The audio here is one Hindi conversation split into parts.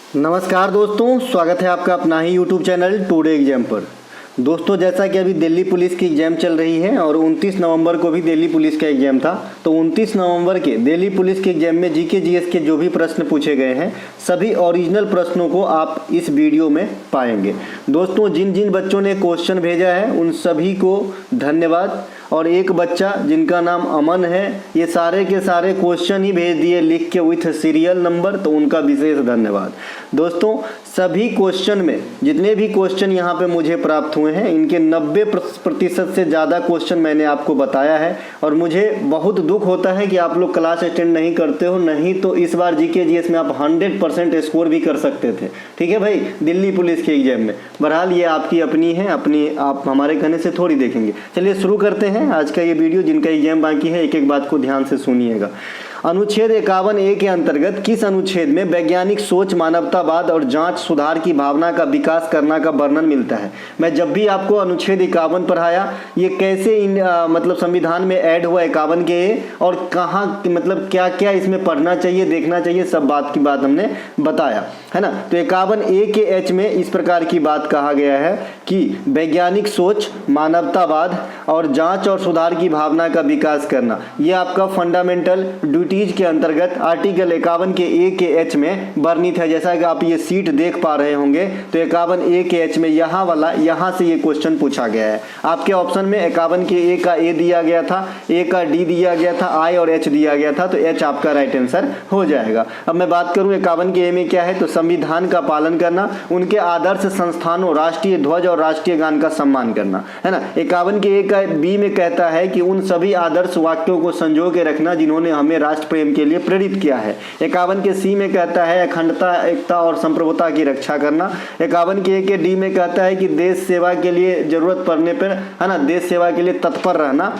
नमस्कार दोस्तों, स्वागत है आपका अपना ही यूट्यूब चैनल टुडे एग्जाम पर। दोस्तों, जैसा कि अभी दिल्ली पुलिस की एग्ज़ाम चल रही है और 29 नवंबर को भी दिल्ली पुलिस का एग्ज़ाम था, तो 29 नवंबर के दिल्ली पुलिस के एग्ज़ाम में जीके जीएस के जो भी प्रश्न पूछे गए हैं सभी ओरिजिनल प्रश्नों को आप इस वीडियो में पाएंगे। दोस्तों, जिन जिन बच्चों ने क्वेश्चन भेजा है उन सभी को धन्यवाद। और एक बच्चा जिनका नाम अमन है, ये सारे के सारे क्वेश्चन ही भेज दिए लिख के विथ सीरियल नंबर, तो उनका विशेष धन्यवाद। दोस्तों, सभी क्वेश्चन में जितने भी क्वेश्चन यहाँ पे मुझे प्राप्त हुए हैं, इनके 90% से ज़्यादा क्वेश्चन मैंने आपको बताया है। और मुझे बहुत दुख होता है कि आप लोग क्लास अटेंड नहीं करते हो, नहीं तो इस बार जीके जीएस में आप 100% स्कोर भी कर सकते थे। ठीक है भाई, दिल्ली पुलिस के एग्जाम में। बहरहाल ये आपकी अपनी है, आप हमारे कहने से थोड़ी देखेंगे। चलिए शुरू करते हैं आज का ये वीडियो। जिनका एग्जाम बाकी है एक एक बात को ध्यान से सुनिएगा। अनुच्छेद 51A के अंतर्गत किस अनुच्छेद में वैज्ञानिक सोच, मानवतावाद और जांच सुधार की भावना का विकास करना का वर्णन मिलता है? मैं जब भी आपको अनुच्छेद 51 पढ़ाया, ये कैसे मतलब संविधान में ऐड हुआ 51 के और कहाँ मतलब क्या क्या इसमें पढ़ना चाहिए, देखना चाहिए, सब बात की बात हमने बताया है ना। तो 51A के H में इस प्रकार की बात कहा गया है कि वैज्ञानिक सोच, मानवतावाद और जांच और सुधार की भावना का विकास करना, ये आपका फंडामेंटल ड्यूटीज के अंतर्गत आर्टिकल 51 के A के H में वर्णित है। जैसा कि आप ये सीट देख पा रहे होंगे, तो 51A के H में यहाँ से ये क्वेश्चन पूछा गया है। आपके ऑप्शन में 51 के A का A दिया गया था, A का D दिया गया था, I और H दिया गया था, तो H आपका राइट आंसर हो जाएगा। अब मैं बात करूं 51 के A में क्या है, तो संविधान का पालन करना, उनके आदर्श संस्थानों, राष्ट्रीय ध्वज और राष्ट्रीय गान का सम्मान करना, है ना। 51 के A का B में कहता है कि उन सभी आदर्श वाक्यों को संजो के रखना जिन्होंने हमें राष्ट्र प्रेम के लिए प्रेरित किया है। 51 के C में कहता है अखंडता, एकता और संप्रभुता की रक्षा करना। 51 के A के D में कहता है कि देश सेवा के लिए जरूरत पड़ने पर, है ना, देश सेवा के लिए तत्पर रहना।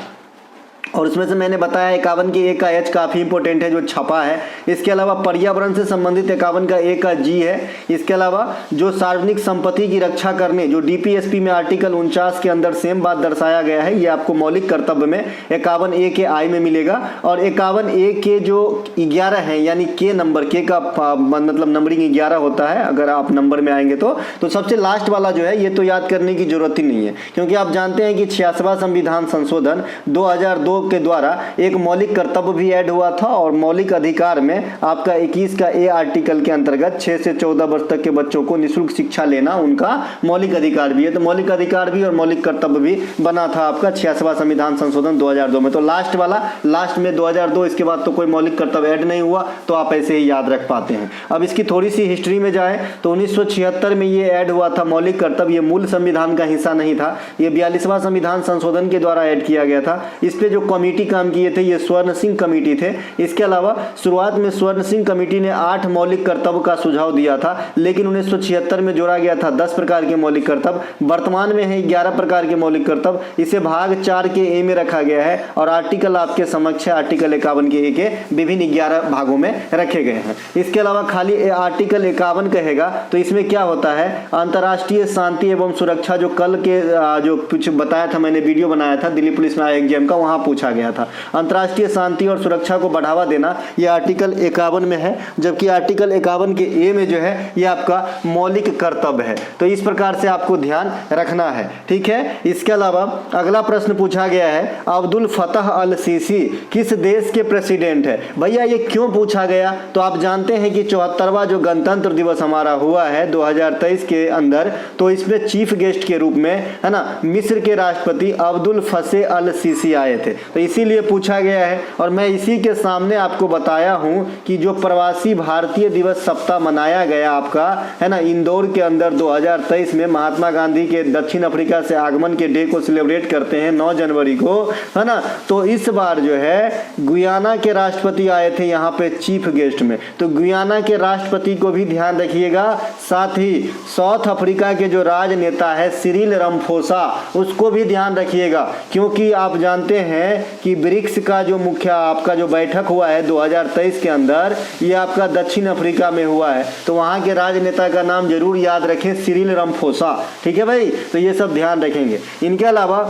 और उसमें से मैंने बताया 51 के A का H काफ़ी इंपॉर्टेंट है जो छपा है। इसके अलावा पर्यावरण से संबंधित 51 का A का G है। इसके अलावा जो सार्वजनिक संपत्ति की रक्षा करने, जो DPSP में आर्टिकल 49 के अंदर सेम बात दर्शाया गया है, ये आपको मौलिक कर्तव्य में 51A के I में मिलेगा। और 51A के जो 11 है, यानी K नंबर, K का मतलब नंबरिंग 11 होता है अगर आप नंबर में आएंगे तो सबसे लास्ट वाला जो है ये तो याद करने की जरूरत ही नहीं है, क्योंकि आप जानते हैं कि 86वां संविधान संशोधन 2002 के द्वारा एक मौलिक कर्तव्य भी ऐड हुआ था। और मौलिक अधिकार में आपका 21 का A आर्टिकल के अंतर्गत 6 से 14 वर्ष तक के बच्चों को निःशुल्क शिक्षा लेना उनका मौलिक अधिकार भी है। तो मौलिक अधिकार भी और मौलिक कर्तव्य भी बना था आपका 86वां संविधान संशोधन 2002 में। तो लास्ट वाला, लास्ट में 2002, इसके बाद तो कोई मौलिक कर्तव्य ऐड नहीं हुआ, तो आप ऐसे ही याद रख पाते हैं। अब इसकी थोड़ी सी हिस्ट्री में जाए तो 1976 में ये ऐड हुआ था मौलिक कर्तव्य। ये मूल संविधान का हिस्सा नहीं था, ये 42वां संविधान संशोधन के द्वारा ऐड किया गया था। इस पे जो कमेटी काम किए थे ये स्वर्ण सिंह कमेटी थे। इसके अलावा शुरुआत में स्वर्ण सिंह कमेटी ने 8 मौलिक कर्तव्य का सुझाव दिया था, लेकिन 1976 में जोड़ा गया था 10 प्रकार के मौलिक कर्तव्य। वर्तमान में है 11 प्रकार के मौलिक कर्तव्य। इसे भाग 4 के A में रखा गया है और आर्टिकल आपके समक्ष है, आर्टिकल 51 के A के विभिन्न 11 भागों में रखे गए हैं। इसके अलावा खाली आर्टिकल 51 कहेगा तो इसमें क्या होता है, अंतर्राष्ट्रीय शांति एवं सुरक्षा, जो कल के जो कुछ बताया था, मैंने वीडियो बनाया था दिल्ली पुलिस में एग्जाम का, वहां पूछा गया था। अंतर्राष्ट्रीय शांति और सुरक्षा को बढ़ावा देना, यह आर्टिकल 51 में है, जबकि आर्टिकल 51 के A में जो है यह आपका मौलिक कर्तव्य है। तो इस प्रकार से आपको ध्यान रखना है, ठीक है। इसके अलावा अगला प्रश्न पूछा गया है, अब्दुल फतह अल सीसी किस देश के प्रेसिडेंट है? भैया ये क्यों पूछा गया, तो आप जानते हैं कि 74वां जो गणतंत्र दिवस हमारा हुआ है 2023 के अंदर, तो इसमें चीफ गेस्ट के रूप में, है ना, मिस्र के राष्ट्रपति अब्दुल फतेह अल सीसी आए थे, तो इसीलिए पूछा गया है। और मैं इसी के सामने आपको बताया हूं कि जो प्रवासी भारतीय दिवस सप्ताह मनाया गया आपका, है ना, इंदौर के अंदर 2023 में महात्मा गांधी के दक्षिण अफ्रीका से आगमन के डे को सेलिब्रेट करते हैं 9 जनवरी को, है ना। तो इस बार जो है गुयाना के राष्ट्रपति आए थे यहाँ पे चीफ गेस्ट में, तो गुयाना के राष्ट्रपति को भी ध्यान रखिएगा। साथ ही साउथ अफ्रीका के जो राजनेता है सिरिल रामाफोसा, उसको भी ध्यान रखिएगा, क्योंकि आप जानते हैं कि ब्रिक्स का जो मुख्य आपका जो बैठक हुआ है 2023 के अंदर, ये आपका दक्षिण अफ्रीका में हुआ है। तो वहां के राजनेता का नाम जरूर याद रखें, सिरिल रामाफोसा, ठीक है भाई। तो ये सब ध्यान रखेंगे। इनके अलावा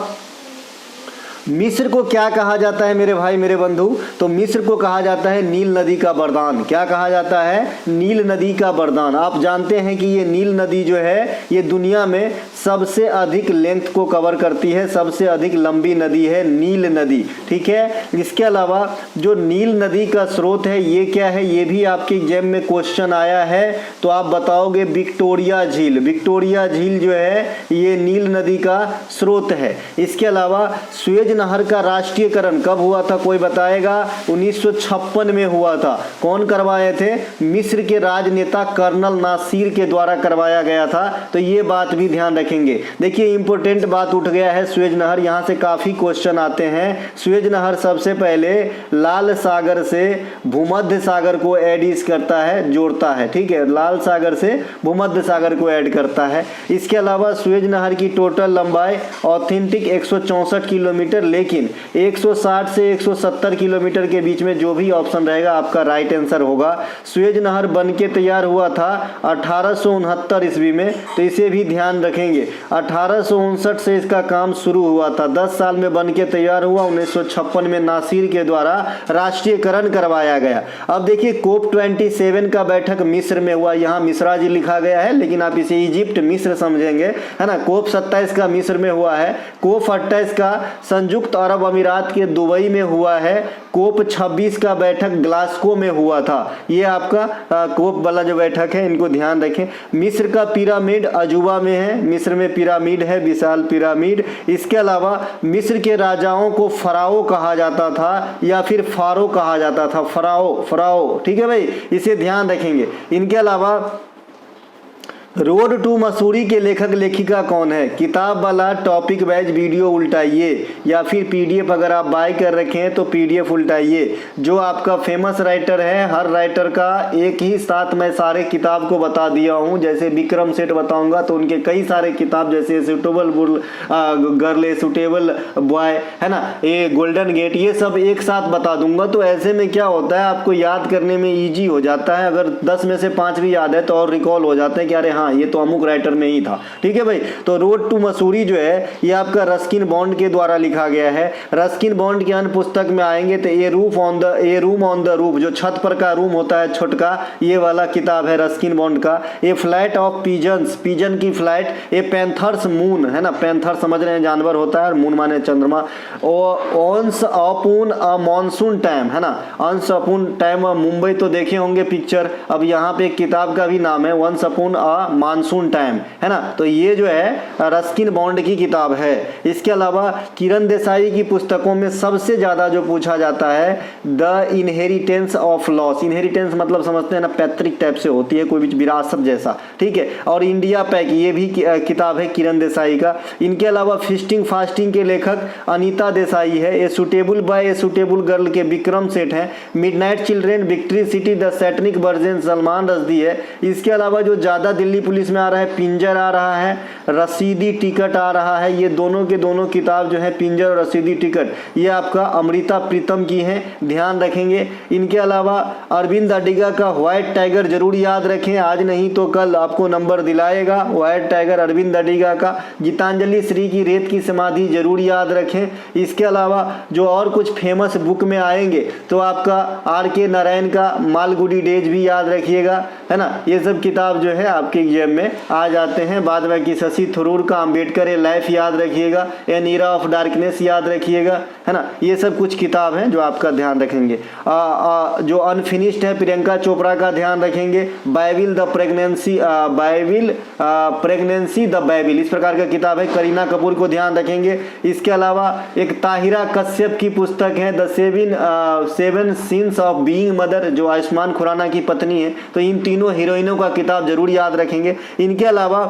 मिस्र को क्या कहा जाता है मेरे भाई मेरे बंधु? तो मिस्र को कहा जाता है नील नदी का वरदान। क्या कहा जाता है? नील नदी का वरदान। आप जानते हैं कि ये नील नदी जो है ये दुनिया में सबसे अधिक लेंथ को कवर करती है, सबसे अधिक लंबी नदी है नील नदी, ठीक है। इसके अलावा जो नील नदी का स्रोत है ये क्या है, ये भी आपके एग्जाम में क्वेश्चन आया है, तो आप बताओगे विक्टोरिया झील। विक्टोरिया झील जो है ये नील नदी का स्रोत है। इसके अलावा सुएज नहर का राष्ट्रीयकरण कब हुआ था, कोई बताएगा? 1956 में हुआ था। कौन करवाए थे? मिस्र के राजनेता कर्नल नासिर के द्वारा करवाया गया था। तो ये बात भी ध्यान रखेंगे। देखिए इंपॉर्टेंट बात उठ गया है सुएज नहर, यहाँ से काफी क्वेश्चन आते हैं। सुएज नहर सबसे पहले लाल सागर से भूमध्य सागर को एडिस करता है, जोड़ता है, ठीक है। लाल सागर से भूमध्य सागर को ऐड करता है। इसके अलावा सुएज नहर की टोटल लंबाई ऑथेंटिक 164 किलोमीटर, लेकिन 160 से 170 किलोमीटर के बीच में जो भी ऑप्शन रहेगा आपका राइट आंसर होगा। सुएज नहर बन के तैयार हुआ था 1869 ईस्वी में, तो इसे भी ध्यान रखेंगे। 1859 से इसका काम शुरू हुआ था, 10 साल में बन के तैयार हुआ। 1956 में नासिर के द्वारा राष्ट्रीयकरण करवाया गया। अब देखिए कोप 27 का बैठक मिस्र में हुआ। यहाँ मिस्रा जी लिखा गया है लेकिन आप इसे इजिप्ट मिस्र समझेंगे, है ना। कोप 27 का मिस्र में हुआ है। कोप 28 का संयुक्त अरब अमीरात के दुबई में हुआ है। कोप 26 का बैठक ग्लासगो में हुआ था। ये आपका कोप वाला जो बैठक है इनको ध्यान रखें। मिस्र का पिरामिड अजूबा में है, मिस्र में पिरामिड है, विशाल पिरामिड। इसके अलावा मिस्र के राजाओं को फराओ कहा जाता था या फिर फारो कहा जाता था, फराओ फराओ, ठीक है भाई, इसे ध्यान रखेंगे। इनके अलावा रोड टू मसूरी के लेखक लेखिका कौन है? किताब वाला टॉपिक वाइज वीडियो उल्टाइए या फिर पीडीएफ अगर आप बाय कर रखे हैं तो पीडीएफ उल्टाइए। जो आपका फेमस राइटर है, हर राइटर का एक ही साथ मैं सारे किताब को बता दिया हूं। जैसे विक्रम सेठ बताऊंगा तो उनके कई सारे किताब, जैसे सुटेबल गर्ल, सुटेबल बॉय, है ना, ये गोल्डन गेट, ये सब एक साथ बता दूंगा। तो ऐसे में क्या होता है आपको याद करने में ईजी हो जाता है। अगर 10 में से 5 भी याद है तो और रिकॉल हो जाते हैं कि अरे हाँ ये तो अमुक राइटर में ही था, ठीक है भाई। तो रोड टू मसूरी जो है ये आपका रस्किन बॉन्ड के द्वारा लिखा गया है। रस्किन बॉन्ड की अन्य पुस्तक में आएंगे तो ये रूम ऑन द रूफ, जो छत पर का रूम होता है छोटका, ये वाला किताब है रस्किन बॉन्ड का। ये फ्लाइट ऑफ पिजन्स, पिजन की फ्लाइट। ये पैंथर्स मून, है ना, पैंथर समझ रहे हैं जानवर होता है और मून माने चंद्रमा। ऑन्स अपॉन अ मॉनसून टाइम, है ना, ऑन्स अपॉन टाइम। मुंबई तो देखे होंगे पिक्चर। अब यहाँ पे एक किताब का भी नाम है once upon a monsoon time, है ना। तो ये जो है रस्किन बॉन्ड की किताब है। इसके अलावा किरण देसाई की पुस्तकों में सबसे ज्यादा जो पूछा जाता है the inheritance of loss. Inheritance मतलब समझते हैं ना, पैतृक टाइप से होती है, कोई भी विरासत जैसा, ठीक है। और इंडिया पैक, ये भी किताब है किरण देसाई का। इनके अलावा फिस्टिंग फास्टिंग के लेखक अनीता देसाई है। A suitable boy a suitable girl के विक्रम सेठ हैं। Midnight children, victory city, the Satanic version Salman Rushdie है। इसके अलावा जो ज्यादा दिल्ली पुलिस में आ रहा है, पिंजर आ रहा है, रसीदी टिकट आ रहा है। ये दोनों के दोनों किताब जो है पिंजर और रसीदी टिकट, ये आपका अमृता प्रीतम की है, ध्यान रखेंगे। इनके अलावा अरविंद अडिगा का व्हाइट टाइगर जरूर याद रखें, आज नहीं तो कल आपको नंबर दिलाएगा। व्हाइट टाइगर अरविंद अडिगा का। गीतांजलि श्री की रेत की समाधि जरूर याद रखें। इसके अलावा जो और कुछ फेमस बुक में आएंगे तो आपका आर.के. नारायण का मालगुडी डेज भी याद रखिएगा, है ना। ये सब किताब जो है आपके एग्जाम में आ जाते हैं। बाद में कि शशि थरूर का अम्बेडकर ए लाइफ याद रखिएगा, एन एरा ऑफ डार्कनेस याद रखिएगा, है ना। ये सब कुछ किताब हैं जो आपका ध्यान रखेंगे। जो अनफिनिश्ड है प्रियंका चोपड़ा का ध्यान रखेंगे। Bible the pregnancy, Bible pregnancy the Bible, इस प्रकार का किताब है, करीना कपूर को ध्यान रखेंगे। इसके अलावा एक ताहिरा कश्यप की पुस्तक है the seven since of being mother, जो आयुष्मान खुराना की पत्नी है। तो इन तीनों हीरोइनों का किताब जरूर याद रखेंगे। इनके अलावा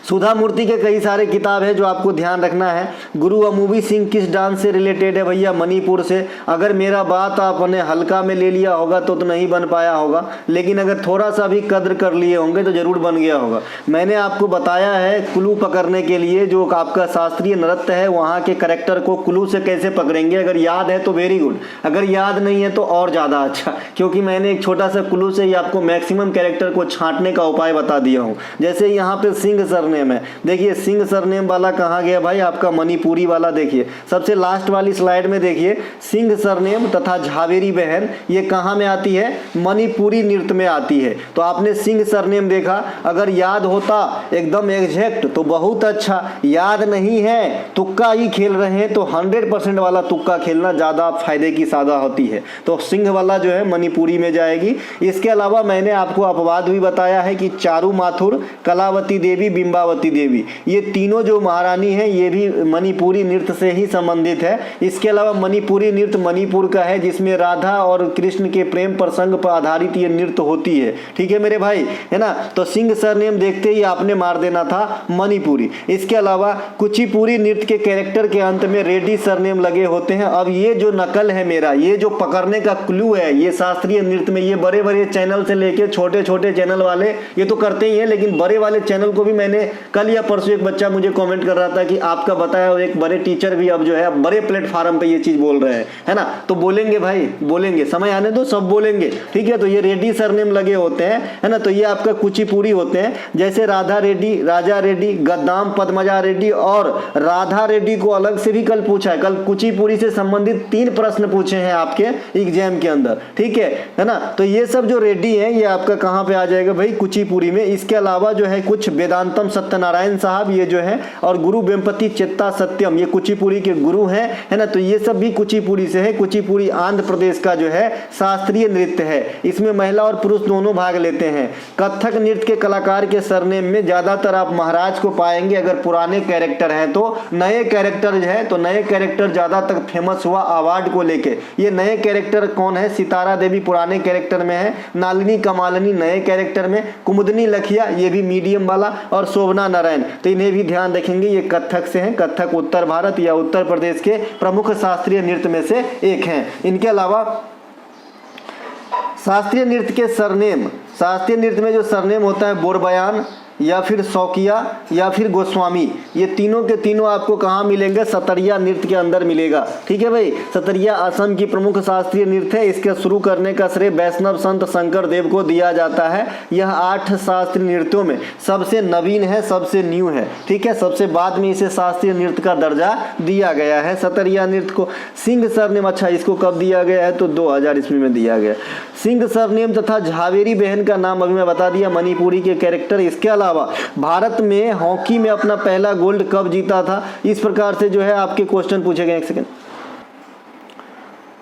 सुधा मूर्ति के कई सारे किताब है जो आपको ध्यान रखना है। गुरु अमूवी सिंह किस डांस से रिलेटेड है भैया? मणिपुर से। अगर मेरा बात आपने हल्का में ले लिया होगा तो नहीं बन पाया होगा, लेकिन अगर थोड़ा सा भी कद्र कर लिए होंगे तो जरूर बन गया होगा। मैंने आपको बताया है क्लू पकड़ने के लिए, जो आपका शास्त्रीय नृत्य है वहाँ के करेक्टर को क्लू से कैसे पकड़ेंगे। अगर याद है तो वेरी गुड, अगर याद नहीं है तो और ज़्यादा अच्छा, क्योंकि मैंने एक छोटा सा क्लू से ही आपको मैक्सिमम कैरेक्टर को छांटने का उपाय बता दिया हूँ। जैसे यहाँ पे सिंह सर सरनेम है। देखिए सिंह सरनेम वाला कहाँ गया भाई, आपका मणिपुरी वाला। देखिए सबसे लास्ट वाली स्लाइड में देखिए, सिंह सरनेम तथा झावेरी बहन ये कहाँ में आती है, मणिपुरी नृत्य में आती है। तो आपने सिंह सरनेम देखा, अगर याद होता एकदम एग्जैक्ट तो बहुत अच्छा, याद नहीं है तुक्का ही खेल रहे हैं तो 100% वाला तुक्का खेलना ज़्यादा फायदे की सादा होती है। तो सिंह वाला जो है मणिपुरी में जाएगी। इसके अलावा मैंने आपको अपवाद भी बताया है कि चारू माथुर, कलावती देवी, बिंबावती देवी, ये तीनों जो महारानी हैं ये भी मणिपुरी नृत्य से ही संबंधित है। इसके अलावा मणिपुरी नृत्य मणिपुर का है, जिसमें राधा और कृष्ण के प्रेम प्रसंग पर आधारित ये नृत्य होती है। ठीक है मेरे भाई, है ना। तो सिंह सरनेम देखते ही आपने मार देना था मणिपुरी। इसके अलावा कुचिपुड़ी नृत्य के कैरेक्टर के अंत में रेड्डी सरनेम लगे होते हैं। अब ये जो नकल है मेरा, ये जो पकड़ने का क्लू है, ये शास्त्रीय नृत्य में ये बड़े बड़े चैनल से लेके छोटे छोटे चैनल वाले ये तो करते ही हैं, लेकिन बड़े वाले चैनल को भी मैंने कल या परसों, एक बच्चा मुझे कमेंट कर रहा था कि आपका बताया हुआ एक बड़े टीचर भी अब जो है बड़े प्लेटफार्म पे ये चीज बोल रहे हैं, है ना। तो बोलेंगे भाई, बोलेंगे, समय आने दो सब बोलेंगे। ठीक है, तो ये रेड्डी सरनेम लगे होते हैं, है ना। तो ये आपका कुचिपुड़ी होते हैं, जैसे राधा रेड्डी, राजा रेड्डी, गद्दाम पद्मजा रेड्डी और राधा रेड्डी को अलग से भी कल पूछा है। कल कुचिपुड़ी से संबंधित 3 प्रश्न पूछे हैं आपके एग्जाम के अंदर। ठीक है ना। तो ये सब जो रेड्डी हैं ये आपका कहाँ पे आ जाएगा भाई, कुचिपुड़ी में। इसके अलावा जो है कुछ वेदांतम सत्यनारायण साहब ये जो है, और गुरु वेम्पति चित्ता सत्यम ये कुचिपुड़ी के गुरु हैं, है ना। तो ये सब भी कुचिपुड़ी से है। कुचिपुड़ी आंध्र प्रदेश का जो है शास्त्रीय नृत्य है। इसमें महिला और पुरुष दोनों भाग लेते हैं। कथक नृत्य के कलाकार के सरनेम में ज्यादातर आप महाराज को पाएंगे। अगर पुराने कैरेक्टर हैं तो नए कैरेक्टर जो है, तो नए कैरेक्टर ज्यादा तक फेमस हुआ अवार्ड को लेके। ये नए कैरेक्टर कौन है, सितारा देवी पुराने कैरेक्टर में है, नालिनी कमालिनी नए कैरेक्टर में, कुमुदनी लखिया ये भी मीडियम वाला, और शोभना नारायण। तो इन्हें भी ध्यान रखेंगे, ये कथक से हैं। कथक उत्तर भारत या उत्तर प्रदेश के प्रमुख शास्त्रीय नृत्य में से एक हैं। इनके अलावा शास्त्रीय नृत्य के सरनेम, शास्त्रीय नृत्य में जो सरनेम होता है बोरबयान या फिर शौकिया या फिर गोस्वामी, ये तीनों के तीनों आपको कहाँ मिलेंगे, सतरिया नृत्य के अंदर मिलेगा। ठीक है भाई, सतरिया असम की प्रमुख शास्त्रीय नृत्य है। इसके शुरू करने का श्रेय वैष्णव संत शंकर देव को दिया जाता है। यह 8 शास्त्रीय नृत्यों में सबसे नवीन है, सबसे न्यू है। ठीक है, सबसे बाद में इसे शास्त्रीय नृत्य का दर्जा दिया गया है सतरिया नृत्य को। सिंह सरनेम, अच्छा इसको कब दिया गया है, तो 2000 ईस्वी में दिया गया। सिंह सरनेम तथा झावेरी बहन का नाम अभी मैं बता दिया, मणिपुरी के कैरेक्टर। इसके अलावा भारत में हॉकी में अपना पहला गोल्ड कब जीता था, इस प्रकार से जो है आपके क्वेश्चन पूछे गए। एक सेकंड,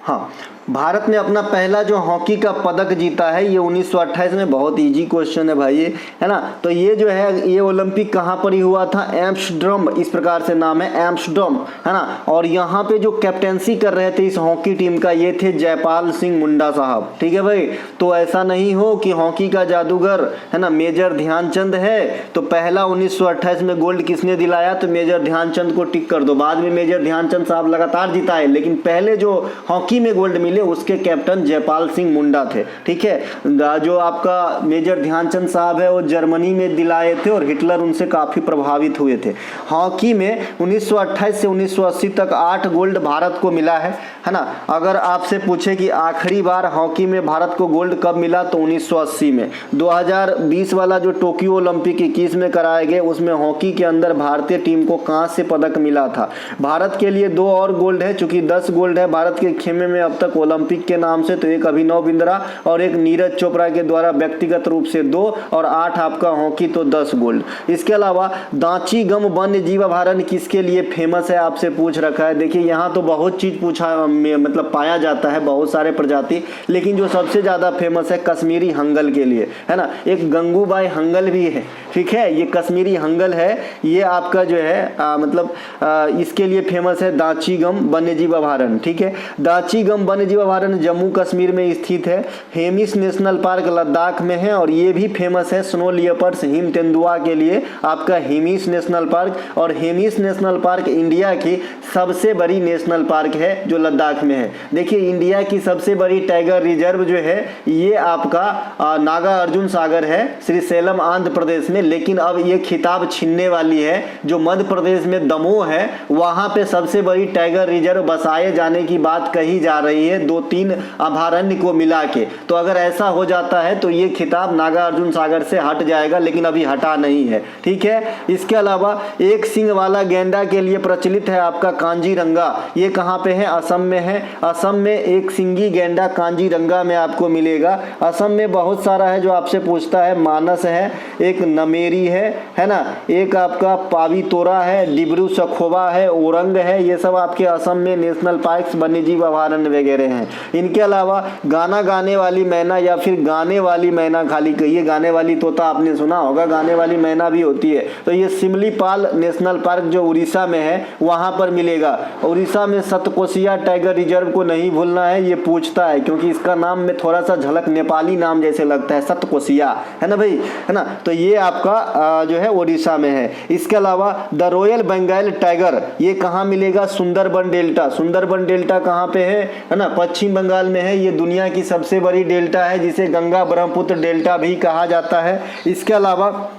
हाँ, भारत ने अपना पहला जो हॉकी का पदक जीता है ये 1928 में। बहुत इजी क्वेश्चन है भाई ये, है ना। तो ये जो है ये ओलंपिक कहाँ पर ही हुआ था, एम्स्टर्डम, इस प्रकार से नाम है एम्स्टर्डम, है ना। और यहाँ पे जो कैप्टेंसी कर रहे थे इस हॉकी टीम का ये थे जयपाल सिंह मुंडा साहब। ठीक है भाई, तो ऐसा नहीं हो कि हॉकी का जादूगर, है ना, मेजर ध्यानचंद है तो पहला 1928 में गोल्ड किसने दिलाया, तो मेजर ध्यानचंद को टिक कर दो। बाद में मेजर ध्यानचंद साहब लगातार जिताए, लेकिन पहले जो हॉकी में गोल्ड मिले उसके कैप्टन जयपाल सिंह मुंडा थे। ठीक है, जो आपका मेजर ध्यानचंद साहब है वो जर्मनी में दिलाए थे और हिटलर उनसे काफी प्रभावित हुए थे। हॉकी में 1928 से 1980 तक 8 गोल्ड भारत को मिला है ना। अगर आपसे पूछे कि आखिरी बार हॉकी में भारत को गोल्ड कब मिला, तो 1980 में। 2020 वाला जो टोक्यो ओलंपिक 21 में कराए गए उसमें हॉकी के अंदर भारतीय टीम को कांस्य पदक मिला था। भारत के लिए 2 और गोल्ड है, चूंकि 10 गोल्ड है भारत के खेमे में अब तक ओलंपिक के नाम से, तो एक अभिनव बिंद्रा और एक नीरज चोपड़ा के द्वारा व्यक्तिगत रूप से 2 और 8 आपका हॉकी, तो 10 गोल्ड। इसके अलावा दांची गम वन्य जीव अभयारण्य किसके लिए फेमस है, आपसे पूछ रखा है। देखिए यहाँ तो बहुत चीज पूछा, मतलब पाया जाता है बहुत सारे प्रजाति, लेकिन जो सबसे ज्यादा फेमस है कश्मीरी हंगल के लिए, है ना। एक गंगूबाई हंगल भी है। ठीक है, ये कश्मीरी हंगल है, ये आपका जो है इसके लिए फेमस है दांची गम वन्य जीव अभयारण्य। ठीक है, दांची गम वन्य जीव अभयारण्य जम्मू कश्मीर में स्थित है। हेमिस नेशनल पार्क लद्दाख में है और ये भी फेमस है स्नो लियोपर्ड्स हिम तेंदुआ के लिए, आपका हेमिस नेशनल पार्क। और हेमिस नेशनल पार्क इंडिया की सबसे बड़ी नेशनल पार्क है जो लद्दाख में है। देखिए इंडिया की सबसे बड़ी टाइगर रिजर्व जो है ये आपका नागा अर्जुन सागर है, श्रीशैलम आंध्र प्रदेश में। में, लेकिन अब ये खिताब छीनने वाली है। जो मध्य प्रदेश में दमोह है वहां पे सबसे बड़ी टाइगर रिजर्व बसाए जाने की बात कही जा रही है, 2-3 अभयारण्य को मिला के। तो अगर ऐसा हो जाता है तो ये खिताब नागार्जुन सागर से हट जाएगा, लेकिन अभी हटा नहीं है, ठीक है। इसके अलावा एक सींग वाला गैंडा के लिए प्रचलित है आपका कांजीरंगा। ये कहाँ पे है? असम में है। असम में एक सिंगी गैंडा कांजीरंगा में आपको मिलेगा। असम में बहुत सारा है जो आपसे पूछता है, मानस है, एक नमेरी है ना, एक आपका पावीतोरा है, डिब्रू सखोवा है, ओरंग है। ये सब आपके असम में नेशनल पार्क, वन्यजीव अभयारण्य वगैरह हैं। इनके अलावा गाना गाने वाली मैना या फिर गाने वाली मैना, खाली कहिए गाने वाली तोता आपने सुना होगा, गाने वाली मैना भी होती है। तो ये सिमलीपाल नेशनल पार्क जो उड़ीसा में है वहां पर मिलेगा। उड़ीसा में सतकोसिया टाइगर रिजर्व को नहीं भूलना है, ये पूछता है क्योंकि इसका नाम में थोड़ा सा झलक नेपाली नाम जैसे लगता है, सतकोसिया, है ना भाई, है ना। तो ये आपका जो है उड़ीसा में है। इसके अलावा द रॉयल बंगाल टाइगर ये कहाँ मिलेगा? सुंदरबन डेल्टा। सुंदरबन डेल्टा कहाँ पे है ना? पश्चिम बंगाल में है। ये दुनिया की सबसे बड़ी डेल्टा है जिसे गंगा ब्रह्मपुत्र डेल्टा भी कहा जाता है। इसके अलावा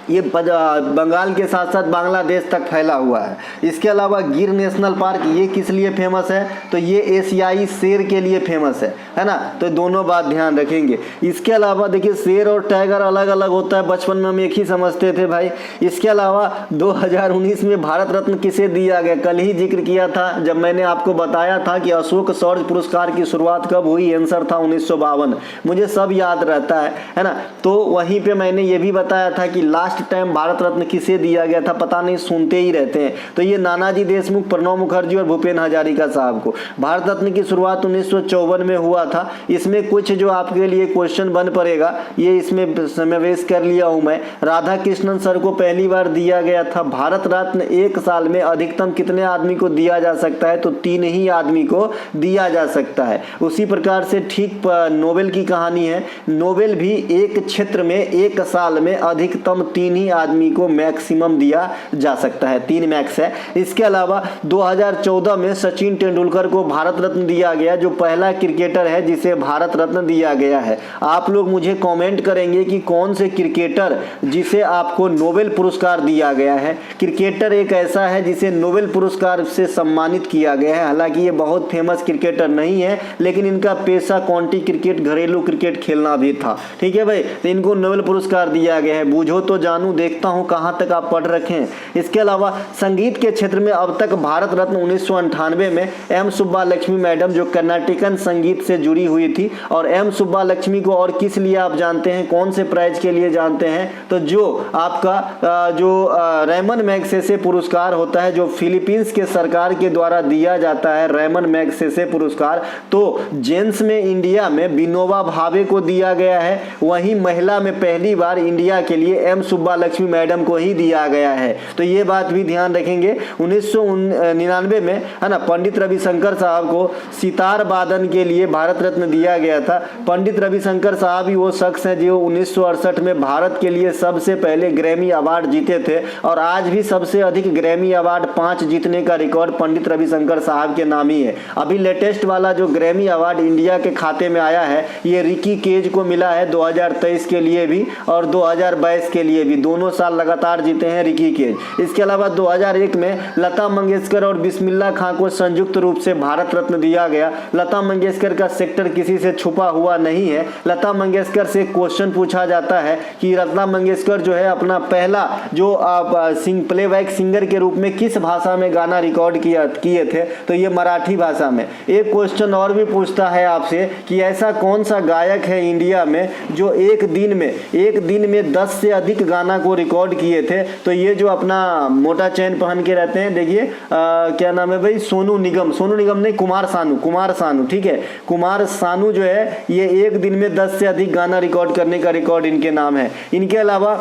ये बंगाल के साथ साथ बांग्लादेश तक फैला हुआ है। इसके अलावा गिर नेशनल पार्क ये किस लिए फेमस है? तो ये एशियाई शेर के लिए फेमस है ना। तो दोनों बात ध्यान रखेंगे। इसके अलावा देखिए शेर और टाइगर अलग अलग होता है, बचपन में हम एक ही समझते थे भाई। इसके अलावा 2019 में भारत रत्न किसे दिया गया? कल ही जिक्र किया था जब मैंने आपको बताया था कि अशोक शौर्य पुरस्कार की शुरुआत कब हुई। आंसर था 1952। मुझे सब याद रहता है ना। तो वहीं पे मैंने ये भी बताया था कि लास्ट टाइम भारत रत्न किसे दिया गया था, पता नहीं, सुनते ही रहते हैं। तो ये नानाजी देशमुख, प्रणब मुखर्जी और भूपेन हजारिका साहब को। भारत रत्न की शुरुआत 1954 में हुआ था। इसमें कुछ जो आपके लिए क्वेश्चन बन पड़ेगा ये इसमें समावेश कर लिया हूं मैं। राधा कृष्णन सर को पहली बार दिया गया था। भारत रत्न एक साल में अधिकतम कितने आदमी को दिया जा सकता है? तो 3 ही आदमी को दिया जा सकता है। उसी प्रकार से ठीक नोबेल की कहानी है। नोबेल भी एक क्षेत्र में एक साल में अधिकतम 3 ही आदमी को मैक्सिमम दिया जा सकता है, 3 मैक्स है। इसके अलावा 2014 में सचिन तेंदुलकर को भारत रत्न दिया गया, जो पहला क्रिकेटर है जिसे भारत रत्न दिया गया है। आप लोग मुझे कमेंट करेंगे कि कौन से क्रिकेटर जिसे आपको नोबेल पुरस्कार दिया गया है। क्रिकेटर एक ऐसा है जिसे नोबेल पुरस्कार से सम्मानित किया गया है। हालांकि ये बहुत फेमस क्रिकेटर नहीं है, लेकिन इनका पेशा काउंटी क्रिकेट, घरेलू क्रिकेट खेलना भी था, ठीक है भाई। तो इनको नोबेल पुरस्कार दिया गया है। बूझो तो जानू, देखता हूं कहां तक आप पढ़ रखे हैं। इसके अलावा संगीत के क्षेत्र में अब तक भारत रत्न 1998 में एम सुब्बा लक्ष्मी मैडम, जो कर्नाटकन संगीत से जुड़ी हुई थी। और एम सुब्बा लक्ष्मी को और किस लिए आप जानते हैं, कौन से प्राइज के लिए जानते हैं? तो जो आपका जो रेमन मैग्सेसे पुरस्कार होता है, जो फिलीपींस के सरकार के द्वारा दिया जाता है, रेमन मैग्सेसे पुरस्कार, तो जेंट्स में इंडिया में विनोबा भावे को दिया गया है। वहीं महिला में पहली बार इंडिया के लिए एम सुब्बा लक्ष्मी मैडम को ही दिया गया है। तो ये बात भी ध्यान रखेंगे। 1999 में, है ना, पंडित रविशंकर साहब को सितार वादन के लिए भारत रत्न दिया गया था। पंडित रविशंकर साहब ही वो शख्स हैं जो 1968 में भारत के लिए सबसे पहले ग्रैमी अवार्ड जीते थे। और आज भी सबसे अधिक ग्रैमी अवार्ड 5 जीतने का रिकॉर्ड पंडित रविशंकर साहब के नाम ही है। अभी लेटेस्ट वाला जो ग्रैमी अवार्ड इंडिया के खाते में आया है, ये रिकी केज को मिला है 2023 के लिए भी और 2022 के लिए भी। दोनों साल लगातार जीते हैं रिकी केज। इसके अलावा 2001 में लता मंगेशकर और बिस्मिल्लाह खां को संयुक्त रूप से भारत रत्न दिया गया। लता मंगेशकर का सेक्टर किसी से छुपा हुआ नहीं है। लता मंगेशकर से क्वेश्चन पूछा जाता है कि लता मंगेशकर जो है अपना पहला जो प्लेबैक सिंगर के रूप में किस भाषा में गाना रिकॉर्ड किए थे? तो ये मराठी भाषा में। एक क्वेश्चन और भी पूछता है आपसे कि ऐसा कौन सा गायक है इंडिया में जो एक दिन में 10 से अधिक गाना को रिकॉर्ड किए थे? तो ये जो अपना मोटा चैन पहन के रहते हैं, देखिए क्या नाम है भाई, सोनू निगम नहीं, कुमार सानू, ठीक है। कुमार सानू जो है ये एक दिन में 10 से अधिक गाना रिकॉर्ड करने का रिकॉर्ड इनके नाम है। इनके अलावा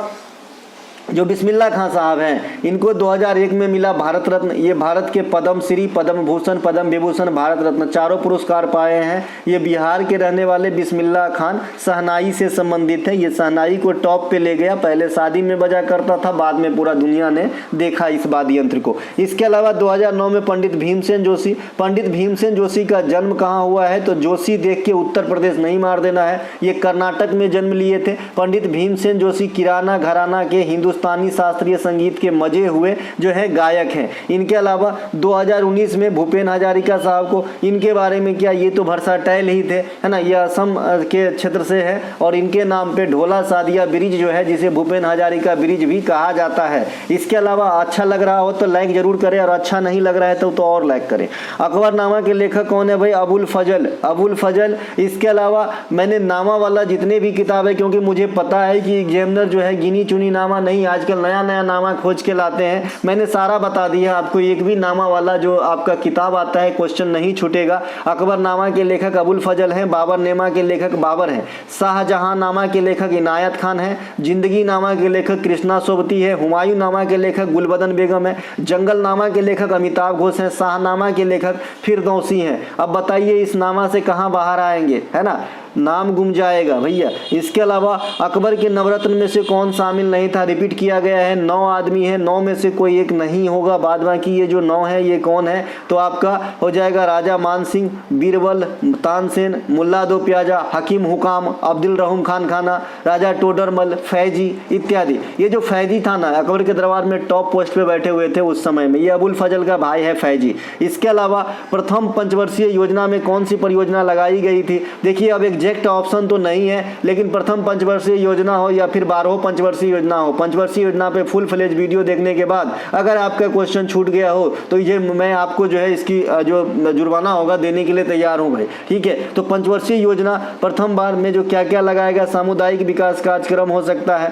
जो बिस्मिल्लाह खां साहब हैं, इनको 2001 में मिला भारत रत्न। ये भारत के पद्म श्री, पद्म भूषण, पद्म विभूषण, भारत रत्न चारों पुरस्कार पाए हैं। ये बिहार के रहने वाले बिस्मिल्लाह खान शहनाई से संबंधित है। ये शहनाई को टॉप पे ले गया, पहले शादी में बजा करता था, बाद में पूरा दुनिया ने देखा इस वाद्य यंत्र को। इसके अलावा 2009 में पंडित भीमसेन जोशी। पंडित भीमसेन जोशी का जन्म कहाँ हुआ है, तो जोशी देख के उत्तर प्रदेश नहीं मार देना है, ये कर्नाटक में जन्म लिए थे। पंडित भीमसेन जोशी किराना घराना के हिंदुस्तानी शास्त्रीय संगीत के मजे हुए जो है गायक हैं। इनके अलावा 2019 में भूपेन हजारिका साहब को, इनके बारे में क्या, ये तो वर्सटाइल ही थे, है ना। ये असम के क्षेत्र से है और इनके नाम पे ढोला सादिया ब्रिज जो है, जिसे भूपेन हजारिका ब्रिज भी कहा जाता है। इसके अलावा अच्छा लग रहा हो तो लाइक जरूर करें और अच्छा नहीं लग रहा है तो और लाइक करें। अकबरनामा के लेखक कौन है भाई, अबुल फजल, अबुल फजल। इसके अलावा मैंने नामा वाला जितने भी किताब है, क्योंकि मुझे पता है कि एग्जामिनर जो है गिनी चुनी नामा नहीं, आजकल नया नया नामा खोज के लाते हैं, मैंने सारा बता दिया आपको। एक भी नामा वाला जो आपका किताब आता है क्वेश्चन नहीं छूटेगा। अकबरनामा के लेखक अबुल फजल हैं, बाबरनामा के लेखक बाबर हैं, शाहजहांनामा के लेखक इनायत खान हैं, जिंदगी नामा के लेखक कृष्णा सोबती है, हुमायूं नामा के लेखक गुलबदन बेगम है, जंगल नामा के लेखक अमिताभ घोष हैं, शाहनामा के लेखक फिरदौसी हैं। अब बताइए इस नामा से कहाँ बाहर आएंगे, है ना, नाम गुम जाएगा भैया। इसके अलावा अकबर के नवरत्न में से कौन शामिल नहीं था, रिपीट किया गया है, 9 आदमी है, 9 में से कोई एक नहीं होगा। बाद बाकी ये जो 9 है ये कौन है, तो आपका हो जाएगा राजा मान सिंह, बीरबल, तानसेन, मुल्ला दो प्याजा, हकीम हुकाम, अब्दुल रहूम खान खाना, राजा टोडरमल, फैजी इत्यादि। ये जो फैजी था ना, अकबर के दरबार में टॉप पोस्ट पे बैठे हुए थे उस समय में, ये अबुल फजल का भाई है फैजी। इसके अलावा प्रथम पंचवर्षीय योजना में कौन सी परियोजना लगाई गई थी, देखिए अब एग्जैक्ट ऑप्शन तो नहीं है, लेकिन प्रथम पंचवर्षीय योजना हो या फिर 12 पंचवर्षीय योजना हो, पंचवर्षीय योजना पे फुल फ्लेज वीडियो देखने के बाद अगर आपका क्वेश्चन छूट गया हो तो ये मैं आपको जो है इसकी जो जुर्माना होगा देने के लिए तैयार हूं भाई, ठीक है। तो पंचवर्षीय योजना प्रथम बार में जो क्या क्या लगाएगा, सामुदायिक विकास कार्यक्रम हो सकता है,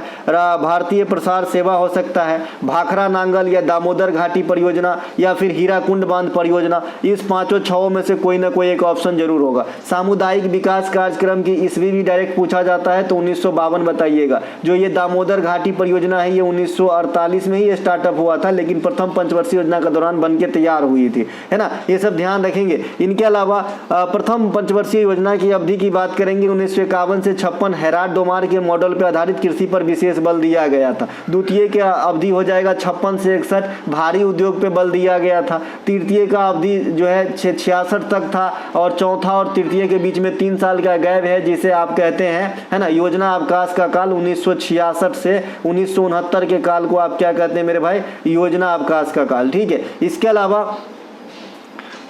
भारतीय प्रसार सेवा हो सकता है, भाखड़ा नांगल या दामोदर घाटी परियोजना या फिर हीराकुंड बांध परियोजना। इस पांचों छओं में से कोई ना कोई एक ऑप्शन जरूर होगा। सामुदायिक विकास कार्यक्रम की ईस्वी भी डायरेक्ट पूछा जाता है तो 1952 बताइएगा। जो ये दामोदर घाटी परियोजना है ये 1948 में ही स्टार्टअप हुआ था, लेकिन प्रथम पंचवर्षीय योजना के दौरान बनके तैयार हुई थी, है ना। ये सब ध्यान रखेंगे। इनके अलावा प्रथम पंचवर्षीय योजना की अवधि की बात करेंगे, 1951 से 56 हेराड डोमार के मॉडल पर आधारित कृषि पर विशेष बल दिया गया था। द्वितीय का अवधि हो जाएगा 56 से 61, भारी उद्योग पे बल दिया गया था। तृतीय का अवधि जो है 66 तक था और चौथा और तृतीय के बीच में 3 साल का गैप है, जिसे आप कहते हैं, है ना, योजना अवकाश का काल। 1966 से 1969 के काल को आप क्या कहते हैं मेरे भाई, योजना अवकाश का काल, ठीक है। इसके अलावा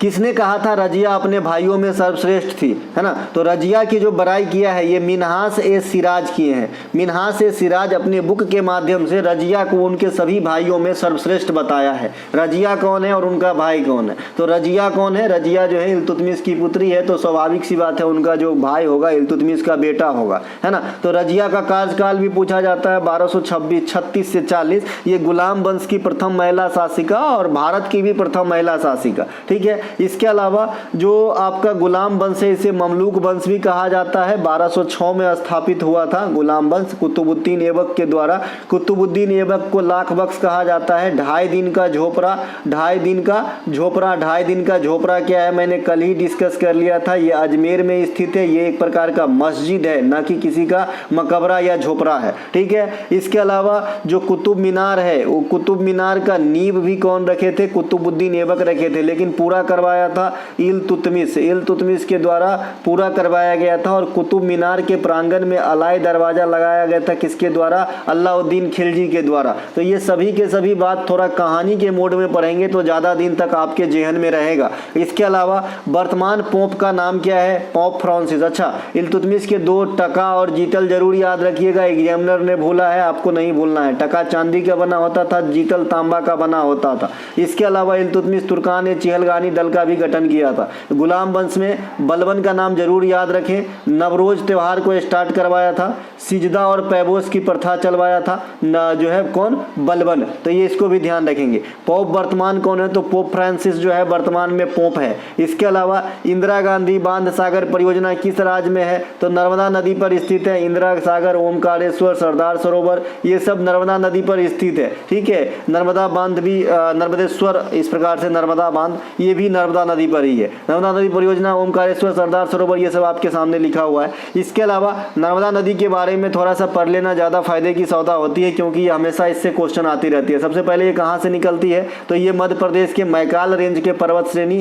किसने कहा था रजिया अपने भाइयों में सर्वश्रेष्ठ थी, है ना, तो रजिया की जो बड़ाई किया है ये मिन्हास ए सिराज किए हैं। मिन्हास ए सिराज अपने बुक के माध्यम से रजिया को उनके सभी भाइयों में सर्वश्रेष्ठ बताया है। रजिया कौन है और उनका भाई कौन है, तो रजिया कौन है, रजिया जो है इल्तुतमिश की पुत्री है, तो स्वाभाविक सी बात है उनका जो भाई होगा इल्तुतमिश का बेटा होगा, है ना। तो रजिया का कार्यकाल भी पूछा जाता है 1236 से 40। ये गुलाम वंश की प्रथम महिला शासिका और भारत की भी प्रथम महिला शासिका, ठीक है। इसके अलावा जो आपका गुलाम वंश है इसे ममलूक वंश भी कहा जाता है। 1206 में स्थापित हुआ था गुलाम वंश कुतुबुद्दीन ऐबक के द्वारा। कुतुबुद्दीन ऐबक को लाख बख्श कहा जाता है। 2.5 दिन का झोपड़ा, 2.5 दिन का झोपड़ा, 2.5 दिन का झोपड़ा क्या है मैंने कल ही डिस्कस कर लिया था। ये अजमेर में स्थित है, ये एक प्रकार का मस्जिद है, ना कि किसी का मकबरा या झोपड़ा है, ठीक है। इसके अलावा जो कुतुब मीनार है, वो कुतुब मीनार का नींव भी कौन रखे थे, कुतुबुद्दीन ऐबक रखे थे, लेकिन पूरा करवाया था इल्तुतमिश के द्वारा पूरा करवाया गया था। और कुतुब मीनार के प्रांगण में अलाई दरवाजा लगाया गया था, किसके द्वारा, अलाउद्दीन खिलजी के द्वारा। तो ये सभी के सभी बात थोड़ा कहानी के मोड में पढ़ेंगे तो ज़्यादा दिन तक आपके जेहन में रहेगा। इसके अलावा वर्तमान पोप का नाम क्या है, पोप फ्रांसिस। अच्छा, इल्तुतमिश के 2 टका और जीतल जरूर याद रखिएगा, एग्जामिनर ने भूला है, आपको नहीं भूलना है। टका चांदी का बना होता था, जीतल तांबा का बना होता था। इसके अलावा इल्तुतमिश तुर्कान चहलगानी मंडल का भी गठन किया था। गुलाम वंश में बलबन का नाम जरूर याद रखें। नवरोज त्यौहार को स्टार्ट करवाया था। सिजदा और पैबोस की प्रथा चलवाया था जो है कौन, बलबन। तो ये इसको भी ध्यान रखेंगे। पोप वर्तमान कौन है, तो पोप फ्रांसिस जो है वर्तमान में पोप है। इसके अलावा इंदिरा गांधी बांध सागर परियोजना किस राज्य में है, तो नर्मदा नदी पर स्थित है। इंदिरा सागर, ओमकारेश्वर, सरदार सरोवर, ये सब नर्मदा नदी पर स्थित है। ठीक है, नर्मदा बांध भी नर्मदेश्वर, इस प्रकार से नर्मदा बांध ये भी नर्मदा नदी पर ही है। नर्मदा नदी परियोजना, ओमकारेश्वर, सरदार सरोवर, ये सब आपके सामने लिखा हुआ है। इसके अलावा नर्मदा नदी के बारे में थोड़ा सा पढ़ लेना ज़्यादा फायदे की सौदा होती है, क्योंकि ये हमेशा इससे क्वेश्चन आती रहती है। सबसे पहले ये कहाँ से निकलती है, तो ये मध्य प्रदेश के मैकाल रेंज के पर्वत श्रेणी,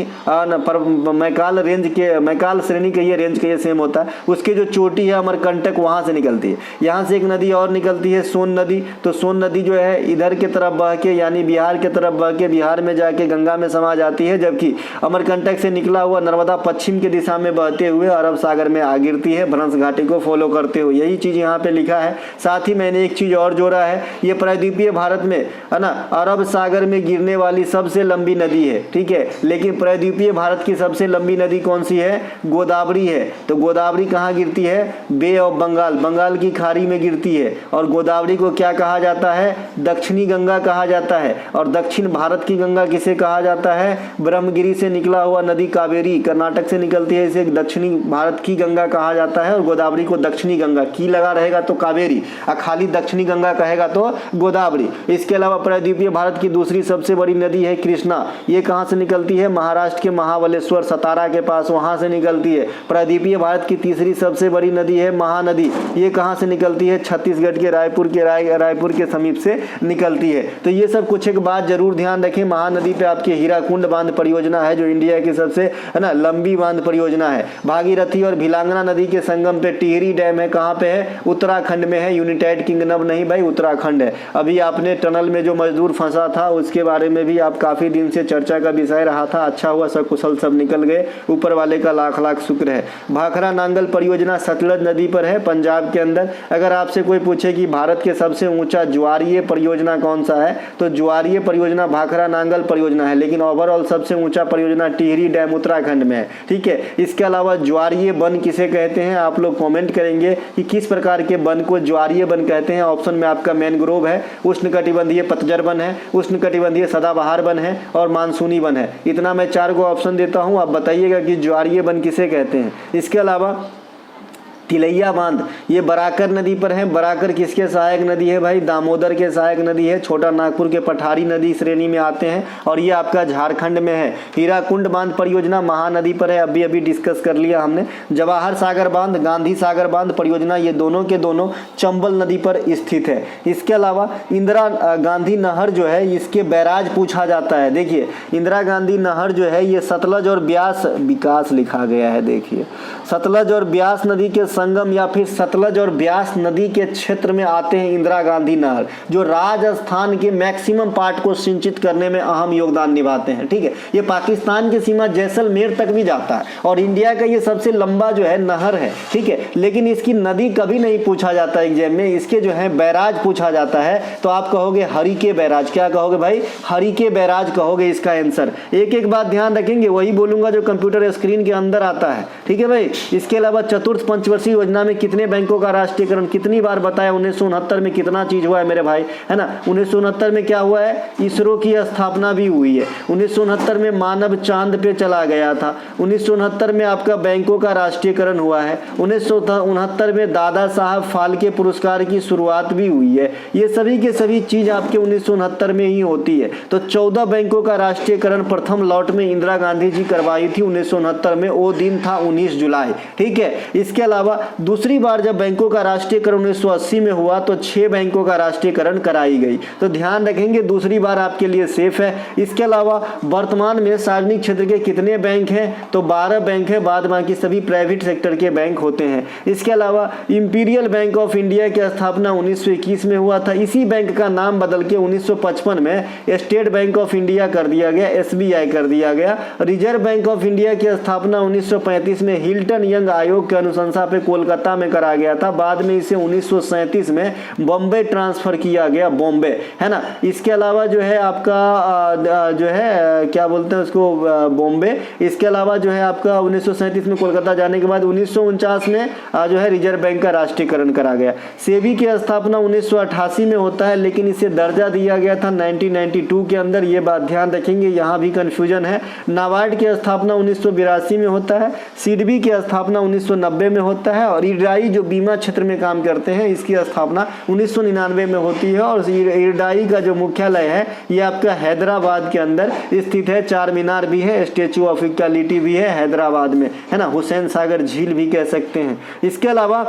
मैकाल श्रेणी के ये रेंज के ये सेम होता है, उसके जो चोटी है अमरकंटक, वहाँ से निकलती है। यहाँ से एक नदी और निकलती है सोन नदी। तो सोन नदी जो है इधर के तरफ बह के, यानी बिहार के तरफ बह के बिहार में जाके गंगा में समा जाती है, जबकि अमरकंटक से निकला हुआ नर्मदा पश्चिम की दिशा में बहते हुए अरब सागर में आ गिरती है, भ्रंश घाटी को फॉलो करते हुए। यही चीज़ यहाँ पे लिखा है। साथ ही मैंने एक चीज़ और जोड़ा है, ये प्रायद्वीपीय भारत में है ना अरब सागर में गिरने वाली सबसे लंबी नदी है। ठीक है, लेकिन प्रायद्वीपीय भारत की सबसे लंबी नदी कौन सी है, गोदावरी है। तो गोदावरी कहाँ गिरती है, बे ऑफ बंगाल, बंगाल की खाड़ी में गिरती है। और गोदावरी को क्या कहा जाता है, दक्षिणी गंगा कहा जाता है। और दक्षिण भारत की गंगा किसे कहा जाता है, ब्रह्मगिरी से निकला हुआ नदी कावेरी कर्नाटक से निकलती है, इसे दक्षिणी भारत की गंगा कहा जाता है। और गोदावरी को दक्षिणी गंगा, की लगा रहेगा तो कावेरी, और खाली दक्षिणी गंगा कहेगा तो गोदावरी। इसके अलावा प्रायद्वीपीय भारत की दूसरी सबसे बड़ी नदी है कृष्णा। ये कहाँ से निकलती है, महाराष्ट्र के महाबलेश्वर, सतारा के पास, वहाँ से निकलती है। प्रायद्वीपीय भारत की तीसरी सबसे बड़ी नदी है महानदी। ये कहाँ से निकलती है, छत्तीसगढ़ के रायपुर के समीप से निकलती है। तो ये सब कुछ एक बात जरूर ध्यान रखें, महानदी पे आपकी हीराकुंड बांध परियोजना है, जो इंडिया की सबसे है ना लंबी बांध परियोजना है। भागीरथी और भिलांगना नदी के संगम पे टिहरी डैम है, कहाँ पे है, उत्तराखंड में है। यूनाइटेड किंगडम नहीं भाई, उत्तराखंड है। अभी आपने टनल में जो मजदूर फंसा था उसके बारे में भी आप काफी दिन से चर्चा का विषय रहा था, अच्छा हुआ सकुशल सब निकल गए, ऊपर वाले का लाख लाख शुक्र है। भाखड़ा नांगल परियोजना सतलज नदी पर है, पंजाब के अंदर। अगर आपसे कोई पूछे कि भारत के सबसे ऊंचा ज्वारीय परियोजना कौन सा है, तो ज्वारीय परियोजना भाखड़ा नांगल परियोजना है, लेकिन ओवरऑल सबसे ऊंचा परियोजना टिहरी डैम उत्तराखंड में है। ठीक है, इसके अलावा ज्वारीय वन किसे कहते हैं, आप लोग कमेंट करेंगे कि किस प्रकार के वन को ज्वारीय वन कहते हैं। ऑप्शन में आपका मैनग्रोव है, उष्णकटिबंधीय पतझड़ वन है, उष्णकटिबंधीय सदाबहार वन है, और मानसूनी वन है। इतना मैं 4 को ऑप्शन देता हूं, आप बताइएगा कि ज्वारीय वन किसे कहते हैं। इसके अलावा तिलैया बांध, ये बराकर नदी पर है। बराकर किसके सहायक नदी है भाई, दामोदर के सहायक नदी है। छोटा नागपुर के पठारी नदी श्रेणी में आते हैं, और ये आपका झारखंड में है। हीराकुंड बांध परियोजना महानदी पर है, अभी अभी डिस्कस कर लिया हमने। जवाहर सागर बांध, गांधी सागर बांध परियोजना, ये दोनों के दोनों चंबल नदी पर स्थित है। इसके अलावा इंदिरा गांधी नहर जो है, इसके बैराज पूछा जाता है। देखिए इंदिरा गांधी नहर जो है, ये सतलज और ब्यास, विकास लिखा गया है, देखिए सतलज और ब्यास नदी के संगम या फिर सतलज और ब्यास नदी के क्षेत्र में आते हैं इंदिरा गांधी नहर, जो राजस्थान के मैक्सिमम पार्ट को सिंचित करने में अहम योगदान निभाते हैं। ठीक है, ये पाकिस्तान की सीमा जैसलमेर तक भी जाता है, और इंडिया का ये सबसे लंबा जो है नहर है। ठीक है, लेकिन इसकी नदी कभी नहीं पूछा जाता एग्जाम में, इसके जो है बैराज पूछा जाता है। तो आप कहोगे हरिके बैराज, क्या कहोगे भाई, हरिके बैराज कहोगे इसका आंसर। एक एक बात ध्यान रखेंगे, वही बोलूंगा जो कंप्यूटर स्क्रीन के अंदर आता है। ठीक है भाई, इसके अलावा चतुर्थ पंचवर्षीय योजना में कितने बैंकों का राष्ट्रीयकरण, कितनी बार बताया, 1969 में कितना चीज हुआ है मेरे भाई, है ना। 1969 में क्या हुआ है, इसरो की स्थापना भी हुई है। 1969 में मानव चांद पे चला गया था। 1969 में आपका बैंकों का राष्ट्रीयकरण हुआ है। 1969 में दादा साहब फाल्के पुरस्कार की शुरुआत भी हुई है। ये सभी के सभी चीज आपके 1969 में ही होती है। तो 14 बैंकों का राष्ट्रीयकरण प्रथम लॉट में इंदिरा गांधी जी करवाई थी 1969 में, वो दिन था 19 जुलाई। ठीक है, इसके अलावा दूसरी बार जब बैंकों का राष्ट्रीयकरण 1980 में हुआ तो 6 बैंकों का राष्ट्रीयकरण कराई गई। तो ध्यान रखेंगे दूसरी बार आपके लिए सेफ है। इसके अलावा वर्तमान में सार्वजनिक क्षेत्र के कितने बैंक हैं, तो 12 बैंक है, बाद बाकी सभी प्राइवेट सेक्टर के बैंक होते हैं। इसके अलावा इंपीरियल बैंक ऑफ इंडिया की स्थापना 1921 में हुआ था। इसी बैंक का नाम बदल के 1955 में स्टेट बैंक ऑफ इंडिया कर दिया गया, SBI कर दिया गया। रिजर्व बैंक ऑफ इंडिया की स्थापना 1935 में हिल्टन यंग आयोग के अनुशंसा पे कोलकाता में करा गया था, बाद में इसे 1937 में बॉम्बे ट्रांसफर किया गया, बॉम्बे, है ना। इसके अलावा जो है आपका जो है क्या बोलते हैं उसको, बॉम्बे। इसके अलावा जो है आपका 1937 में कोलकाता जाने के बाद 1949 में जो है रिजर्व बैंक का राष्ट्रीयकरण करा गया। सेबी की स्थापना 1988 में होता है, लेकिन इसे दर्जा दिया गया था 1992 के अंदर, ये बात ध्यान रखेंगे, यहाँ भी कंफ्यूजन है। नाबार्ड की स्थापना 1982 में होता है, सिडबी की स्थापना 1990 में होता है, और इरडाई जो बीमा क्षेत्र में काम करते हैं इसकी स्थापना 1999 में होती है। और इरडाई का जो मुख्यालय है ये आपका हैदराबाद के अंदर स्थित है। चार मीनार भी है, स्टेचू ऑफ इक्वालिटी भी है हैदराबाद में, है ना, हुसैन सागर झील भी कह सकते हैं। इसके अलावा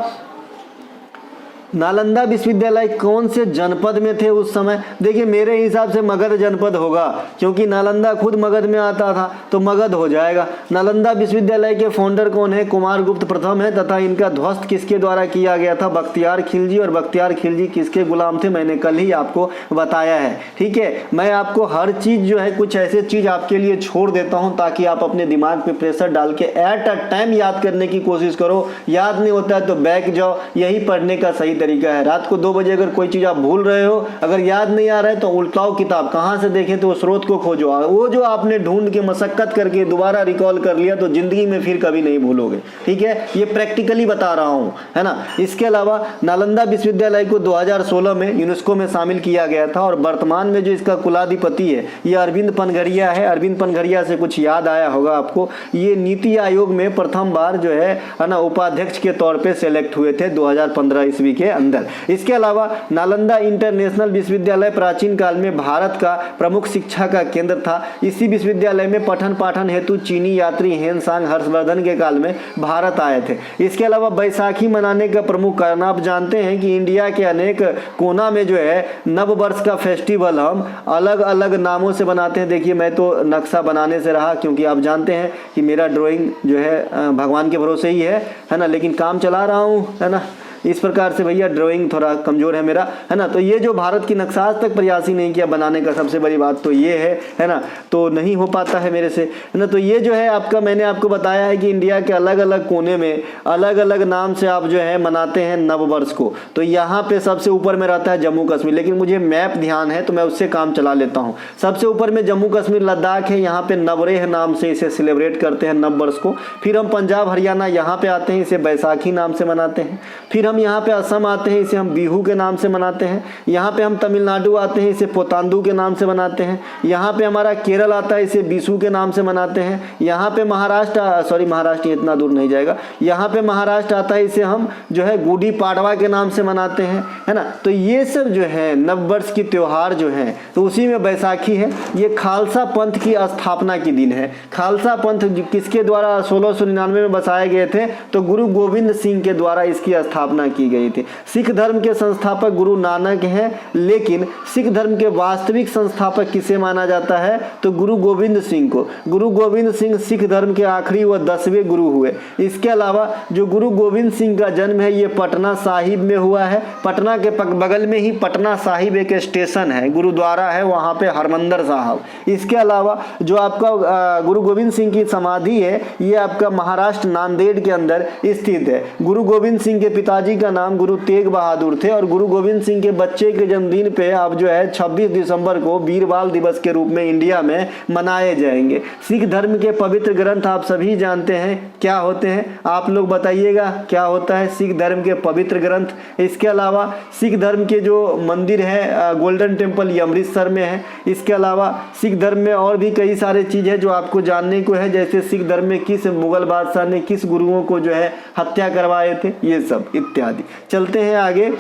नालंदा विश्वविद्यालय कौन से जनपद में थे उस समय? देखिए मेरे हिसाब से मगध जनपद होगा, क्योंकि नालंदा खुद मगध में आता था, तो मगध हो जाएगा। नालंदा विश्वविद्यालय के फाउंडर कौन है? कुमारगुप्त प्रथम है, तथा इनका ध्वस्त किसके द्वारा किया गया था? बख्तियार खिलजी। और बख्तियार खिलजी किसके गुलाम थे? मैंने कल ही आपको बताया है, ठीक है। मैं आपको हर चीज जो है कुछ ऐसे चीज आपके लिए छोड़ देता हूं ताकि आप अपने दिमाग पे प्रेशर डाल के एट अ टाइम याद करने की कोशिश करो। याद नहीं होता है तो बैक जाओ, यही पढ़ने का सही तरीका है। रात को 2 बजे अगर कोई चीज आप भूल रहे हो, अगर याद नहीं आ रहा है तो उल्टाओ किताब, कहां से देखें तो स्रोत को खोजो, वो जो आपने ढूंढ के मशक्कत करके दोबारा रिकॉल कर लिया तो जिंदगी में फिर कभी नहीं भूलोगे, ठीक है। ये प्रैक्टिकली बता रहा हूं, है ना। इसके अलावा नालंदा विश्वविद्यालय को 2016 में यूनेस्को में शामिल किया गया था, और वर्तमान में जो इसका कुलाधिपति है ये अरविंद पनघरिया है। अरविंद पनघरिया से कुछ याद आया होगा आपको, ये नीति आयोग में प्रथम बार जो है ना उपाध्यक्ष के तौर पे सेलेक्ट हुए थे 2015 ईस्वी के अंदर। इसके अलावा नालंदा इंटरनेशनल विश्वविद्यालय प्राचीन काल में भारत का प्रमुख शिक्षा का केंद्र था। इसी विश्वविद्यालय में पठन पाठन हेतु चीनी यात्री हेनसांग हर्षवर्धन के काल में भारत आए थे। इसके अलावा बैसाखी मनाने का प्रमुख कारण आप जानते हैं कि इंडिया के अनेक कोना में जो है नव वर्ष का फेस्टिवल हम अलग अलग नामों से बनाते हैं। देखिए मैं तो नक्शा बनाने से रहा, क्योंकि आप जानते हैं कि मेरा ड्राइंग जो है भगवान के भरोसे ही है ना, लेकिन काम चला रहा हूँ, है ना। इस प्रकार से भैया ड्राइंग थोड़ा कमजोर है मेरा, है ना। तो ये जो भारत की नक्शा आज तक प्रयास ही नहीं किया बनाने का, सबसे बड़ी बात तो ये है ना, तो नहीं हो पाता है मेरे से, है ना। तो ये जो है आपका, मैंने आपको बताया है कि इंडिया के अलग अलग कोने में अलग अलग नाम से आप जो है मनाते हैं नववर्ष को। तो यहाँ पे सबसे ऊपर में रहता है जम्मू कश्मीर, लेकिन मुझे मैप ध्यान है तो मैं उससे काम चला लेता हूँ। सबसे ऊपर में जम्मू कश्मीर लद्दाख है, यहाँ पे नवरेह नाम से इसे सेलिब्रेट करते हैं नववर्ष को। फिर हम पंजाब हरियाणा यहाँ पे आते हैं, इसे बैसाखी नाम से मनाते हैं। फिर हम यहाँ पे असम आते हैं, इसे हम बिहू के नाम से मनाते हैं। यहाँ पे हम तमिलनाडु आते हैं, इसे पोतांदू के नाम से मनाते हैं। यहाँ पे हमारा केरल आता है, इसे बिशु के नाम से मनाते हैं। यहाँ पे महाराष्ट्र इतना दूर नहीं जाएगा, यहाँ पे महाराष्ट्र आता है, इसे हम जो है गुड़ी पाड़वा के नाम से मनाते हैं, है ना। तो ये सब जो है नववर्ष की त्योहार जो है, तो उसी में बैसाखी है। ये खालसा पंथ की स्थापना की दिन है। खालसा पंथ किसके द्वारा 1699 में बसाए गए थे? तो गुरु गोविंद सिंह के द्वारा इसकी स्थापना की गई थी। सिख धर्म के संस्थापक गुरु नानक हैं, लेकिन सिख धर्म के वास्तविक संस्थापक किसे माना जाता है? तो गुरु गोविंद सिंह को। गुरु गोविंद सिंह सिख धर्म के आखिरी व 10वें गुरु हुए। इसके अलावा जो गुरु गोविंद सिंह का जन्म है ये पटना साहिब में हुआ है। पटना के बगल में ही पटना साहिब एक स्टेशन है, गुरुद्वारा है वहाँ पे हरमंदर साहब। इसके अलावा जो आपका गुरु गोविंद सिंह की समाधि है ये आपका महाराष्ट्र नांदेड़ के अंदर स्थित है। गुरु गोविंद सिंह के पिताजी का नाम गुरु तेग बहादुर थे, और गुरु गोविंद सिंह के बच्चे के जन्मदिन पे अब जो है 26 दिसंबर को वीर बाल दिवस के रूप में इंडिया में मनाए जाएंगे। सिख धर्म के पवित्र ग्रंथ आप सभी जानते हैं क्या होते हैं, आप लोग बताइएगा क्या होता है सिख धर्म के पवित्र ग्रंथ। इसके अलावा सिख धर्म के जो मंदिर है गोल्डन टेम्पल ये अमृतसर में है। इसके अलावा सिख धर्म में और भी कई सारे चीज़ है जो आपको जानने को है, जैसे सिख धर्म में किस मुगल बादशाह ने किस गुरुओं को जो है हत्या करवाए थे, ये सब इत्यादि। चलते हैं आगे।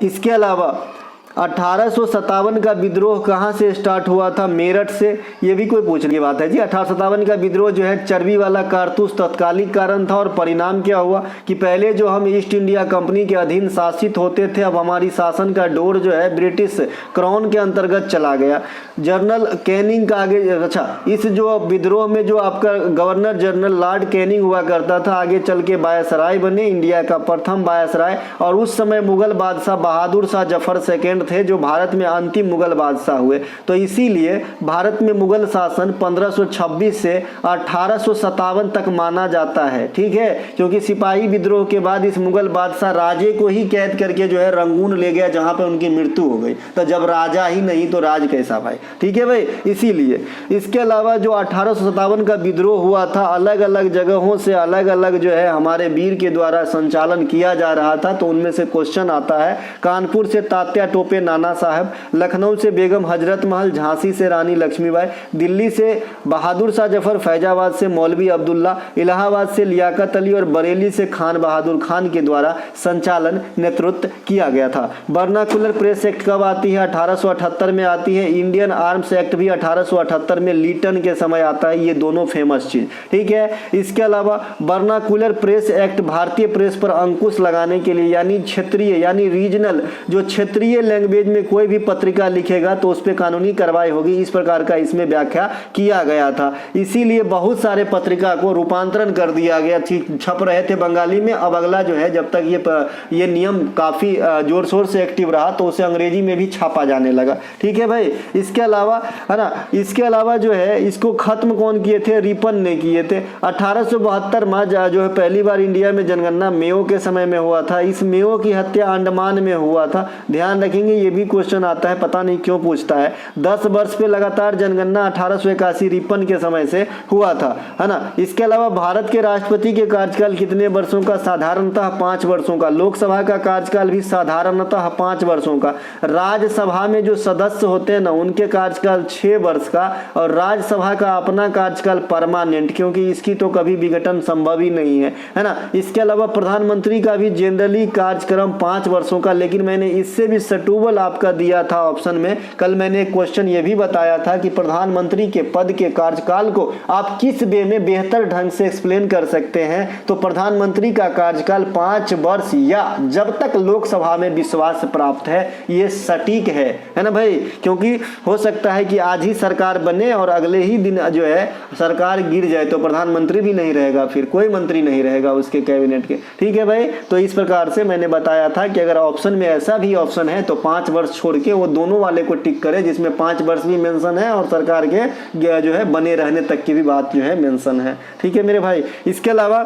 इसके अलावा 1857 का विद्रोह कहाँ से स्टार्ट हुआ था? मेरठ से। ये भी कोई पूछने की बात है जी। 1857 का विद्रोह जो है चर्बी वाला कारतूस तत्कालिक कारण था, और परिणाम क्या हुआ कि पहले जो हम ईस्ट इंडिया कंपनी के अधीन शासित होते थे, अब हमारी शासन का डोर जो है ब्रिटिश क्राउन के अंतर्गत चला गया। जनरल कैनिंग का आगे, अच्छा इस जो विद्रोह में जो आपका गवर्नर जनरल लॉर्ड कैनिंग हुआ करता था, आगे चल के वायसराय बने, इंडिया का प्रथम वायसराय। और उस समय मुगल बादशाह बहादुर शाह जफर सेकेंड थे जो भारत में अंतिम मुगल बादशाह हुए। तो इसीलिए भारत में मुगल शासन 1526 से 1857 तक माना जाता है, ठीक है, क्योंकि सिपाही विद्रोह के बाद इस मुगल बादशाह राजे को ही कैद करके जो है रंगून ले गया, जहां पे उनकी मृत्यु हो गई। तो जब राजा ही नहीं तो राज कैसा भाई, ठीक है भाई। इसीलिए इसके अलावा जो 1857 का विद्रोह हुआ था, अलग अलग जगहों से अलग अलग जो है हमारे वीर के द्वारा संचालन किया जा रहा था। तो उनमें से क्वेश्चन आता है, कानपुर से तात्या टोपे नाना साहब, लखनऊ से बेगम हजरत महल, झांसी से रानी लक्ष्मीबाई, दिल्ली से बहादुर शाह जफर, फैजाबाद से मौलवी अब्दुल्ला, इलाहाबाद से लियाकत अली और बरेली से खान बहादुर खान के द्वारा संचालन नेतृत्व किया गया था। वर्नाकुलर प्रेस एक्ट कब आती है? 1878 में आती है। इंडियन आर्म्स एक्ट भी 1878 में लीटन के समय आता है। ये दोनों फेमस चीज, ठीक है। इसके अलावा वर्नाकुलर प्रेस एक्ट भारतीय प्रेस पर अंकुश लगाने के लिए, यानी क्षेत्रीय यानी रीजनल, जो क्षेत्रीय लैंग्वेज में कोई भी पत्रिका लिखेगा तो उस पर कानूनी कार्रवाई होगी, इस प्रकार का इसमें व्याख्या किया गया था। इसीलिए बहुत सारे पत्रिका को रूपांतरण कर दिया गया, छप रहे थे बंगाली में, अब अगला जो है जब तक ये नियम काफी जोर शोर से एक्टिव रहा तो उसे अंग्रेजी में भी छापा जाने लगा, ठीक है भाई। इसके अलावा है ना, इसके अलावा जो है इसको खत्म कौन किए थे? रिपन ने किए थे। 1872 में जो है पहली बार इंडिया में जनगणना मेयो के समय में हुआ था। इस मेयो की हत्या अंडमान में हुआ था, ध्यान रखेंगे, ये भी क्वेश्चन आता है, पता नहीं क्यों पूछता है। 10 वर्ष पे लगातार जनगणना 1881 रिपन के समय से हुआ था, है ना। इसके अलावा भारत के राष्ट्रपति के कार्यकाल कितने वर्षों का? साधारणतः 5 वर्षों का। लोकसभा का कार्यकाल भी साधारणतः 5 वर्षों का। राज्यसभा में जो सदस्य होते हैं ना, उनके कार्यकाल 6 वर्ष का, और राज्यसभा का अपना कार्यकाल परमानेंट, क्योंकि इसकी तो कभी विघटन संभव ही नहीं है ना। इसके अलावा प्रधानमंत्री का भी जनरली कार्यक्रम 5 वर्षों का, लेकिन मैंने इससे भी सटूबल आपका दिया था ऑप्शन में। कल मैंने एक क्वेश्चन ये भी बताया था कि प्रधानमंत्री के पद के कार्यकाल को आप किस वे में बेहतर ढंग से एक्सप्लेन कर सकते हैं। तो प्रधानमंत्री का कार्यकाल 5 वर्ष या जब तक लोकसभा में विश्वास प्राप्त है, ये सटीक है ना भाई, क्योंकि हो सकता है कि आज ही सरकार बने और अगले ही दिन जो है सरकार गिर जाए तो प्रधानमंत्री भी नहीं रहेगा, फिर कोई मंत्री नहीं रहेगा उसके कैबिनेट के, ठीक है भाई। तो इस प्रकार से मैंने बताया था कि अगर ऑप्शन में ऐसा भी ऑप्शन है तो 5 वर्ष छोड़ के वो दोनों वाले को टिक करे जिसमें 5 वर्ष भी मेंशन है और सरकार के जो है बने रहने तक की भी बात जो है मेंशन है, ठीक है मेरे भाई। इसके अलावा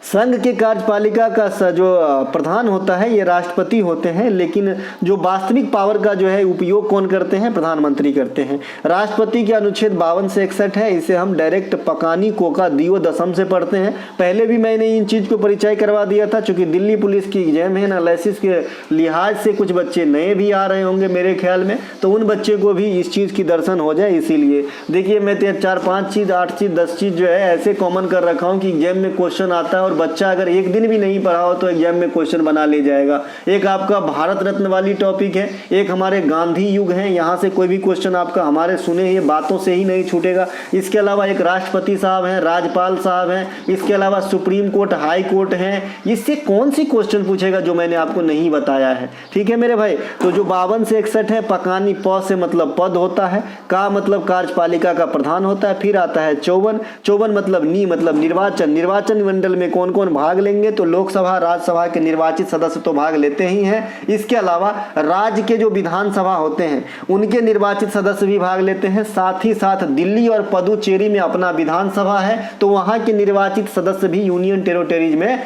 संघ के कार्यपालिका का जो प्रधान होता है ये राष्ट्रपति होते हैं, लेकिन जो वास्तविक पावर का जो है उपयोग कौन करते हैं? प्रधानमंत्री करते हैं। राष्ट्रपति के अनुच्छेद 52 से 61 है, इसे हम डायरेक्ट पकानी कोका दियो दसम से पढ़ते हैं। पहले भी मैंने इन चीज को परिचय करवा दिया था, चूंकि दिल्ली पुलिस की एग्जाम है, एनालिसिस के लिहाज से कुछ बच्चे नए भी आ रहे होंगे मेरे ख्याल में, तो उन बच्चे को भी इस चीज की दर्शन हो जाए। इसीलिए देखिए मैं 4-5 चीज 8 चीज 10 चीज जो है ऐसे कॉमन कर रखा हूँ कि एग्जाम में क्वेश्चन आता है और बच्चा अगर एक दिन भी नहीं पढ़ा हो तो एग्जाम में क्वेश्चन बना ले जाएगा। एक आपका भारत रत्न वाली टॉपिक है, एक हमारे गांधी युग है, यहाँ से कोई भी क्वेश्चन आपका हमारे सुने ये बातों से ही नहीं छूटेगा। इसके अलावा एक राष्ट्रपति साहब हैं, राज्यपाल साहब हैं, इसके अलावा सुप्रीम कोर्ट, हाई कोर्ट है। इससे कौन सी क्वेश्चन पूछेगा जो मैंने आपको नहीं बताया है, ठीक है मेरे भाई। तो जो 52 से 61 है, पकानी प से मतलब पद होता है, का मतलब कार्यपालिका का प्रधान होता है। फिर आता है 54 मतलब नी मतलब निर्वाचन, निर्वाचन मंडल में कौन कौन भाग लेंगे? तो लोकसभा राज्यसभा के निर्वाचित सदस्य तो भाग लेते ही हैं। इसके अलावा राज्य के जो विधानसभा होते हैं उनके निर्वाचित सदस्य भी भाग लेते हैं। साथ ही साथ दिल्ली और पुदुचेरी में अपना विधानसभा है तो वहां के निर्वाचित सदस्य भी यूनियन टेरिटरीज में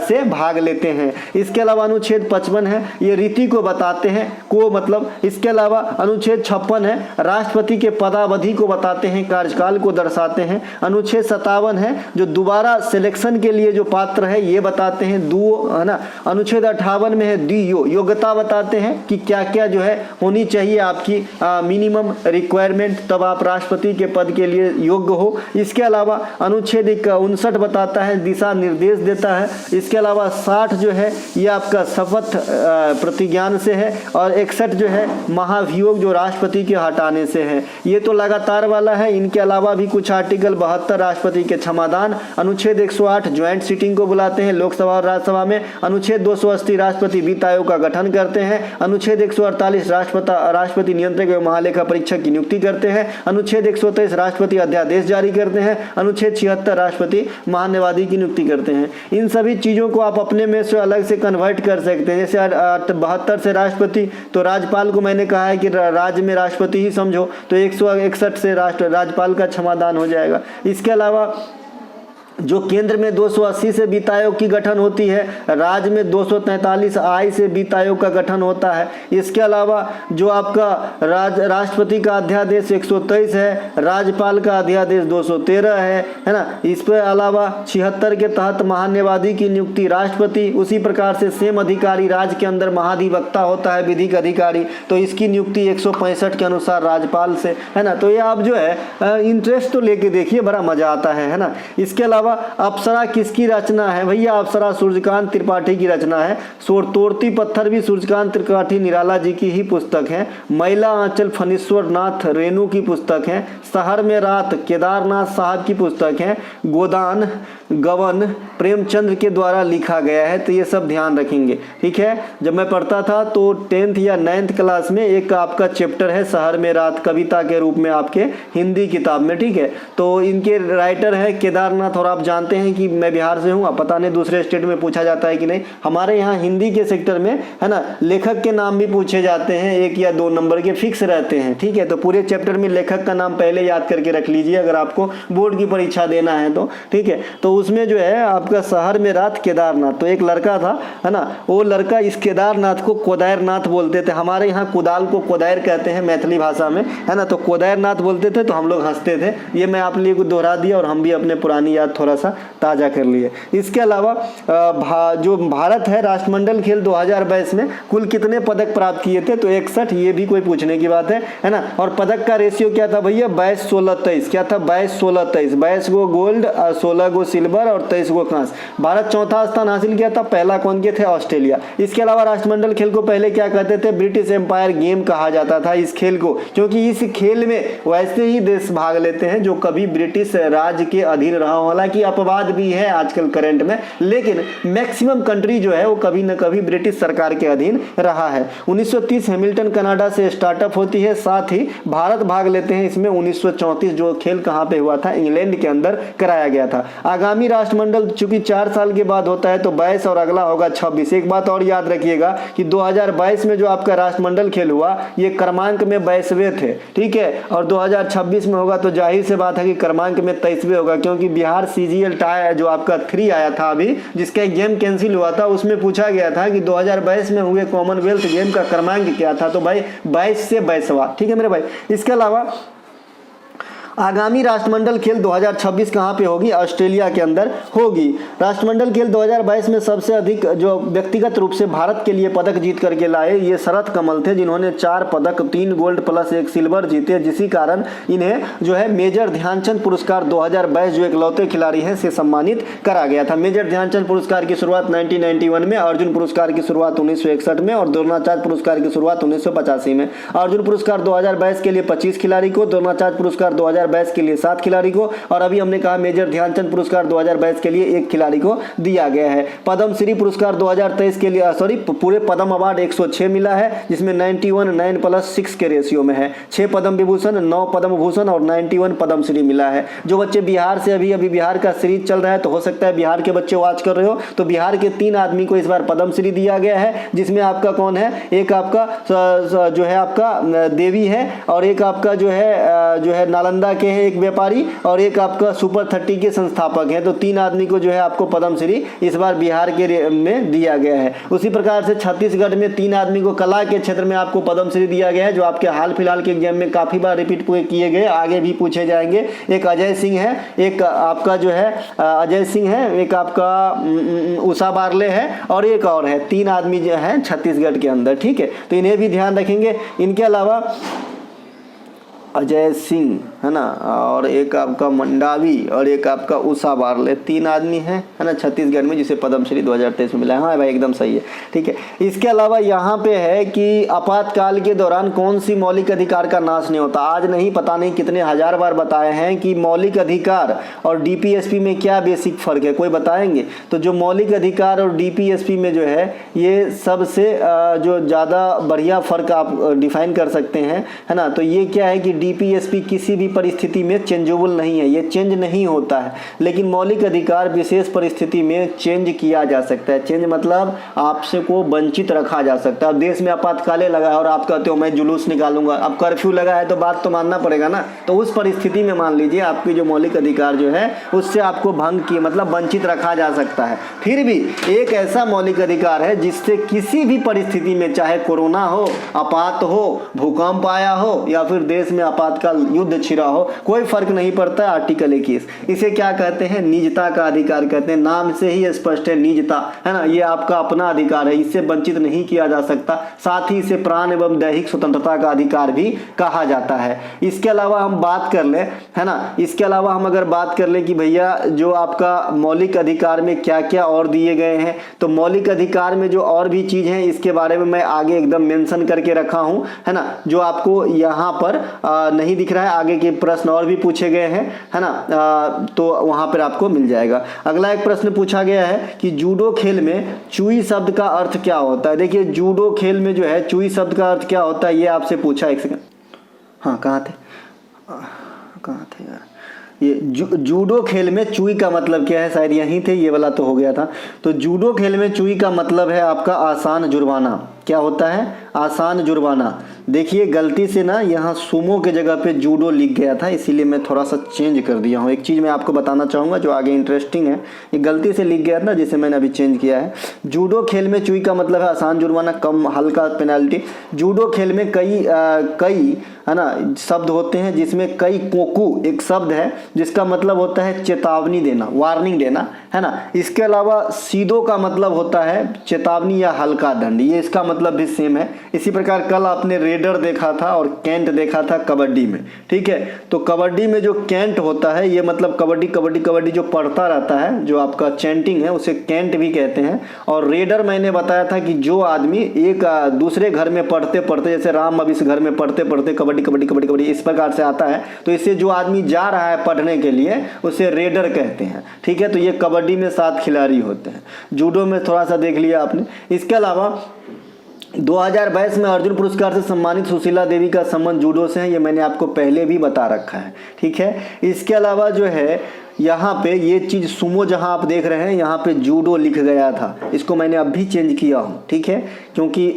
से भाग लेते हैं। इसके अलावा अनुच्छेद 55 है, ये रीति को बताते हैं, को मतलब। इसके अलावा अनुच्छेद 56 है, राष्ट्रपति के पदावधि को बताते हैं, कार्यकाल को दर्शाते हैं। अनुच्छेद 57 है, जो दोबारा सिलेक्शन के लिए जो पात्र है ये बताते हैं, दो है ना। अनुच्छेद 58 में है दियो, योग्यता बताते हैं कि क्या क्या जो है होनी चाहिए आपकी मिनिमम रिक्वायरमेंट, तब आप राष्ट्रपति के पद के लिए योग्य हो। इसके अलावा अनुच्छेद 59 बताता है, दिशा निर्देश देता है। इसके अलावा 60 जो है ये आपका शपथ प्रतिज्ञान से है, और 61 जो है महाभियोग जो राष्ट्रपति के हटाने से है। ये तो लगातार वाला है। इनके अलावा भी कुछ आर्टिकल 72 राष्ट्रपति के क्षमादान, अनुच्छेद 108 ज्वाइंट सीटिंग को बुलाते हैं लोकसभा और राज्यसभा में। अनुच्छेद 280 राष्ट्रपति वित्त आयोग का गठन करते हैं। अनुच्छेद 148 राष्ट्रपति नियंत्रक एवं महालेखा परीक्षक की नियुक्ति करते हैं। अनुच्छेद 123 राष्ट्रपति अध्यादेश जारी करते हैं। अनुच्छेद 76 राष्ट्रपति महान्यायवादी की नियुक्ति करते हैं। इन सभी चीज़ों को आप अपने में से अलग से कन्वर्ट कर सकते हैं। जैसे 72 से राष्ट्रपति, तो राज्यपाल को मैंने कहा है कि राज्य में राष्ट्रपति ही समझो, तो 161 से राज्यपाल का क्षमादान हो जाएगा। इसके अलावा जो केंद्र में 280 से वित्त आयोग की गठन होती है, राज्य में 243 आय से वित्त आयोग का गठन होता है। इसके अलावा जो आपका राष्ट्रपति का अध्यादेश 123 है, राज्यपाल का अध्यादेश 213 है ना। इस पर अलावा 76 के तहत महान्यायवादी की नियुक्ति राष्ट्रपति, उसी प्रकार से सेम अधिकारी राज्य के अंदर महाधिवक्ता होता है विधिक अधिकारी, तो इसकी नियुक्ति 165 के अनुसार राज्यपाल से, है ना। तो ये आप जो है इंटरेस्ट तो लेके देखिए, बड़ा मजा आता है ना। इसके अलावा अप्सरा किसकी रचना है भैया? अप्सरा सूर्यकांत त्रिपाठी की रचना है। तोड़ती पत्थर भी सूर्यकांत त्रिपाठी निराला जी की ही पुस्तक है। मैला आंचल फणीश्वर नाथ रेणु की पुस्तक है। शहर में रात केदारनाथ साहब की पुस्तक है। गोदान गवन प्रेमचंद्र के द्वारा लिखा गया है। तो ये सब ध्यान रखेंगे, ठीक है। जब मैं पढ़ता था तो 10th या 9th क्लास में एक आपका चैप्टर है शहर में रात, कविता के रूप में आपके हिंदी किताब में, ठीक है। तो इनके राइटर है केदारनाथ, और आप जानते हैं कि मैं बिहार से हूँ। अब पता नहीं दूसरे स्टेट में पूछा जाता है कि नहीं, हमारे यहाँ हिंदी के सेक्टर में, है ना, लेखक के नाम भी पूछे जाते हैं, 1 या 2 नंबर के फिक्स रहते हैं, ठीक है। तो पूरे चैप्टर में लेखक का नाम पहले याद करके रख लीजिए अगर आपको बोर्ड की परीक्षा देना है तो, ठीक है। तो उसमें जो है आपका शहर में रात केदारनाथ, तो एक लड़का था, है ना, वो लड़का इस केदारनाथ को कोदैरनाथ बोलते थे। हमारे यहाँ कुदाल को कोदैर कहते हैं मैथिली भाषा में, है ना। तो कोदैरनाथ बोलते थे, तो हम लोग हंसते थे। ये मैं आप लिए को दोहरा दिया और हम भी अपने पुरानी याद थोड़ा सा ताज़ा कर लिए। इसके अलावा जो भारत है राष्ट्रमंडल खेल 2022 में कुल कितने पदक प्राप्त किए थे? तो 61, ये भी कोई पूछने की बात है ना। और पदक का रेशियो क्या था भैया? 22-16-23। क्या था? 22-16-23। 22 गो गोल्ड, 16 गो सिल्वर और 23 गो कांस्य। भारत चौथा स्थान हासिल किया था। पहला कौन के थे? ऑस्ट्रेलिया। इसके अलावा राष्ट्रमंडल खेल को पहले क्या कहते थे? ब्रिटिश एम्पायर गेम कहा जाता था इस खेल को, क्योंकि इस खेल में वैसे ही देश भाग लेते हैं जो कभी ब्रिटिश राज्य के अधीन रहा। हालांकि अपवाद भी है आजकल करंट में, लेकिन मैक्सिमम कंट्री जो है वो कभी न कभी ब्रिटिश सरकार के अधीन रहा है। 1930 हैमिल्टन कनाडा से स्टार्टअप होती है, साथ ही भारत भाग लेते हैं इसमें। 1934 जो खेल कहाँ पे हुआ था? इंग्लैंड के अंदर कराया गया था। आगामी राष्ट्रमंडल चूंकि 4 साल के बाद होता है तो 22 और अगला होगा 26। एक बात और याद रखिएगा कि 2022 में जो आपका राष्ट्रमंडल खेल हुआ ये क्रमांक में 22वें थे, ठीक है। और 2026 में होगा तो जाहिर से बात है कि क्रमांक में 23वें होगा, क्योंकि बिहार CGL टाई जो आपका 3 आया था अभी, जिसका एग्जाम कैंसिल हुआ था, उसमें पूछा गया था कि 2022 में हुए कॉमनवेल्थ गेम का क्रमांक क्या था? तो भाई 22 से 22वां, ठीक है मेरे भाई। इसके अलावा आगामी राष्ट्रमंडल खेल 2026 कहाँ पे होगी? ऑस्ट्रेलिया के अंदर होगी। राष्ट्रमंडल खेल 2022 में सबसे अधिक जो व्यक्तिगत रूप से भारत के लिए पदक जीत करके लाए ये शरद कमल थे, जिन्होंने 4 पदक, 3 गोल्ड प्लस 1 सिल्वर जीते, जिसी कारण इन्हें जो है मेजर ध्यानचंद पुरस्कार 2022 जो इकलौते खिलाड़ी हैं से सम्मानित करा गया था। मेजर ध्यानचंद पुरस्कार की शुरुआत 1991 में, अर्जुन पुरस्कार की शुरुआत 1961 में और द्रोणाचार्य पुरस्कार की शुरुआत 1985 में। अर्जुन पुरस्कार 2022 के लिए 25 खिलाड़ी को, द्रोणाचार्य पुरस्कार 2022 के लिए 7 खिलाड़ी को, और अभी हमने कहा मेजर ध्यानचंद पुरस्कार 2022 के लिए 1 खिलाड़ी को दिया गया है। पद्म श्री पुरस्कार 2023 के लिए पूरे पद्म अवार्ड 106 मिला है, जिसमें 91 9+6 के रेशियो में है। 6 पद्म विभूषण, 9 पद्म भूषण और 91 पद्म श्री मिला है। जो बच्चे बिहार से अभी बिहार का सीरीज चल रहा है, तो हो सकता है बिहार के बच्चे वॉच कर रहे हो, तो बिहार के 3 आदमी को इस बार पद्म श्री दिया गया है, जिसमें आपका कौन है? एक आपका जो है आपका देवी है, और एक आपका जो है नालंदा के एक व्यापारी, और एक आपका सुपर 30 के संस्थापक हैं। तो 3 आदमी को जो है आपको पद्म श्री इस बार बिहार के में दिया गया है। उसी प्रकार से छत्तीसगढ़ में 3 आदमी को कला के क्षेत्र में आपको पद्म श्री दिया गया है, जो आपके हाल फिलहाल के एग्जाम में काफी बार रिपीट किए गए, आगे भी पूछे जाएंगे। एक अजय सिंह है, एक आपका जो है अजय सिंह है, एक आपका उषा बारले है, और एक और है। 3 आदमी जो है छत्तीसगढ़ के अंदर, ठीक है। तो इन्हें भी ध्यान रखेंगे। इनके अलावा अजय सिंह है ना, और एक आपका मंडावी और एक आपका उषा बारले, 3 आदमी हैं है ना छत्तीसगढ़ में जिसे पद्मश्री 2023 में मिला है। हाँ भाई एकदम सही है, ठीक है। इसके अलावा यहाँ पे है कि आपातकाल के दौरान कौन सी मौलिक अधिकार का नाश नहीं होता। आज नहीं पता नहीं कितने हजार बार बताए हैं कि मौलिक अधिकार और डीपीएसपी में क्या बेसिक फ़र्क है, कोई बताएंगे? तो जो मौलिक अधिकार और डीपीएसपी में जो है ये सबसे जो ज़्यादा बढ़िया फ़र्क आप डिफाइन कर सकते हैं है ना। तो ये क्या है कि डीपीएसपी किसी भी परिस्थिति में चेंजेबल नहीं है, ये चेंज नहीं होता है, लेकिन मौलिक अधिकार विशेष परिस्थिति में चेंज किया जा सकता है। चेंज मतलब आपसे को वंचित रखा जा सकता है। अब देश में आपातकाल लगा है और आप कहते हो मैं जुलूस निकालूंगा, अब कर्फ्यू लगा है तो बात तो मानना पड़ेगा ना। तो उस परिस्थिति में मान लीजिए आपकी जो मौलिक अधिकार जो है उससे आपको भंग किए मतलब वंचित रखा जा सकता है। फिर भी एक ऐसा मौलिक अधिकार है जिससे किसी भी परिस्थिति में, चाहे कोरोना हो, आपात हो, भूकंप आया हो या फिर देश में आपातकाल युद्ध छिड़ा हो, कोई फर्क नहीं पड़ता है। आर्टिकल 21 इसे क्या कहते हैं? निजता का अधिकार कहते हैं। नाम से ही स्पष्ट है, निजता है ना, ये आपका अपना अधिकार है, इससे वंचित नहीं किया जा सकता। साथ ही इसे प्राण एवं दैहिक स्वतंत्रता का अधिकार भी कहा जाता है। इसके अलावा हम बात कर ले है ना, इसके अलावा हम अगर बात कर ले कि भैया जो आपका मौलिक अधिकार में क्या क्या और दिए गए हैं, तो मौलिक अधिकार में जो और भी चीज है इसके बारे में मैं आगे एकदम मेंशन करके रखा हूं है ना, जो आपको यहाँ पर नहीं दिख रहा है। आगे के प्रश्न और भी पूछे गए हैं है ना, तो वहां पर आपको मिल जाएगा। अगला एक प्रश्न पूछा गया है कि जूडो खेल में चुई शब्द का अर्थ क्या होता है। देखिए जूडो खेल में जो है चुई शब्द का अर्थ क्या होता है ये आपसे पूछा। एक सेकंड, हाँ कहाँ थे यार, ये जूडो खेल में चुई का मतलब क्या है, शायद यहीं थे, ये वाला तो हो गया था। तो जूडो खेल में चुई का मतलब है आपका आसान जुर्माना। क्या होता है? आसान जुर्माना। देखिए गलती से ना यहाँ सुमो के जगह पे जूडो लिख गया था, इसीलिए मैं थोड़ा सा चेंज कर दिया हूँ। एक चीज़ मैं आपको बताना चाहूँगा जो आगे इंटरेस्टिंग है, ये गलती से लिख गया था जिसे मैंने अभी चेंज किया है। जूडो खेल में चुई का मतलब है आसान जुर्माना, कम हल्का पेनल्टी। जूडो खेल में कई है ना शब्द होते हैं, जिसमें कई कोकू एक शब्द है जिसका मतलब होता है चेतावनी देना, वार्निंग देना है ना। इसके अलावा सीधो का मतलब होता है चेतावनी या हल्का दंड, ये इसका मतलब भी सेम है। इसी प्रकार कल आपने रेडर देखा था और कैंट देखा था कबड्डी में, ठीक है। तो कबड्डी में जो कैंट होता है ये मतलब कबड्डी कबड्डी कबड्डी जो पढ़ता रहता है, जो आपका चैंटिंग है उसे कैंट भी कहते हैं। और रेडर मैंने बताया था कि जो आदमी एक दूसरे घर में पढ़ते पढ़ते, जैसे राम अब इस घर में पढ़ते पढ़ते कबड्डी कबड्डी कबड्डी कबड्डी इस प्रकार से आता है, तो इससे जो आदमी जा रहा है पढ़ने के लिए उसे रेडर कहते हैं, ठीक है। तो ये कबड्डी में 7 खिलाड़ी होते हैं, जूडो में थोड़ा सा देख लिया आपने। इसके अलावा 2022 में अर्जुन पुरस्कार से सम्मानित सुशीला देवी का संबंध जूडो से है, ये मैंने आपको पहले भी बता रखा है, ठीक है। इसके अलावा जो है यहाँ पे ये चीज़ सुमो जहाँ आप देख रहे हैं यहाँ पे जूडो लिख गया था, इसको मैंने अब भी चेंज किया हूँ, ठीक है, क्योंकि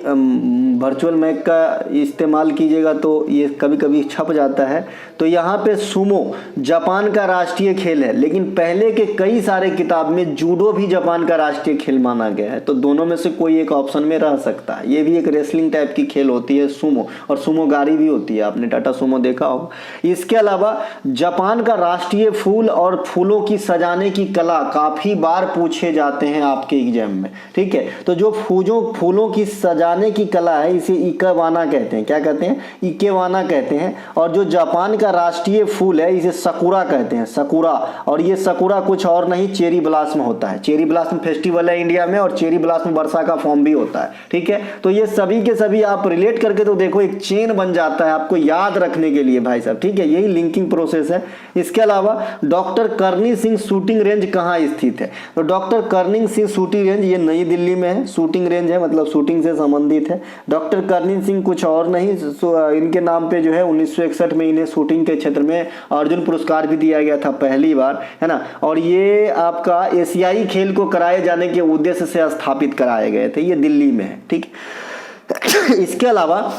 वर्चुअल मैक का इस्तेमाल कीजिएगा तो ये कभी कभी छप जाता है। तो यहाँ पे सुमो जापान का राष्ट्रीय खेल है, लेकिन पहले के कई सारे किताब में जूडो भी जापान का राष्ट्रीय खेल माना गया है, तो दोनों में से कोई एक ऑप्शन में रह सकता है। ये भी एक रेसलिंग टाइप की खेल होती है सुमो, और सुमो गाड़ी भी होती है, आपने टाटा सुमो देखा होगा। इसके अलावा जापान का राष्ट्रीय फूल और फूलों की सजाने की कला काफी बार पूछे जाते हैं आपके एग्जाम में, ठीक है। तो जो फूलों की सजाने की कला है इसे इकेवाना कहते हैं। क्या कहते हैं? इकेवाना कहते हैं। और जो जापान का राष्ट्रीय फूल है इसे सकुरा कहते हैं, सकुरा। और ये सकुरा कुछ और नहीं चेरी ब्लॉसम होता है। चेरी ब्लॉसम फेस्टिवल है इंडिया में, और चेरी ब्लॉसम वर्षा का फॉर्म भी होता है, ठीक है। तो ये सभी के सभी आप रिलेट करके तो देखो एक चेन बन जाता है आपको याद रखने के लिए भाई साहब, ठीक है। यही लिंकिंग प्रोसेस है। इसके अलावा डॉक्टर करनी सिंह शूटिंग रेंज कहाँ स्थित है? तो डॉक्टर करनी सिंह शूटिंग रेंज ये नई दिल्ली में है। शूटिंग रेंज है मतलब शूटिंग से संबंधित है। डॉक्टर करनी सिंह कुछ और नहीं, इनके नाम पे जो है 1961 में इन्हें शूटिंग के क्षेत्र में अर्जुन पुरस्कार भी दिया गया था पहली बार, है ना। और ये आपका एशियाई खेल को कराए जाने के उद्देश्य से स्थापित कराए गए थे, ये दिल्ली में है, ठीक। इसके अलावा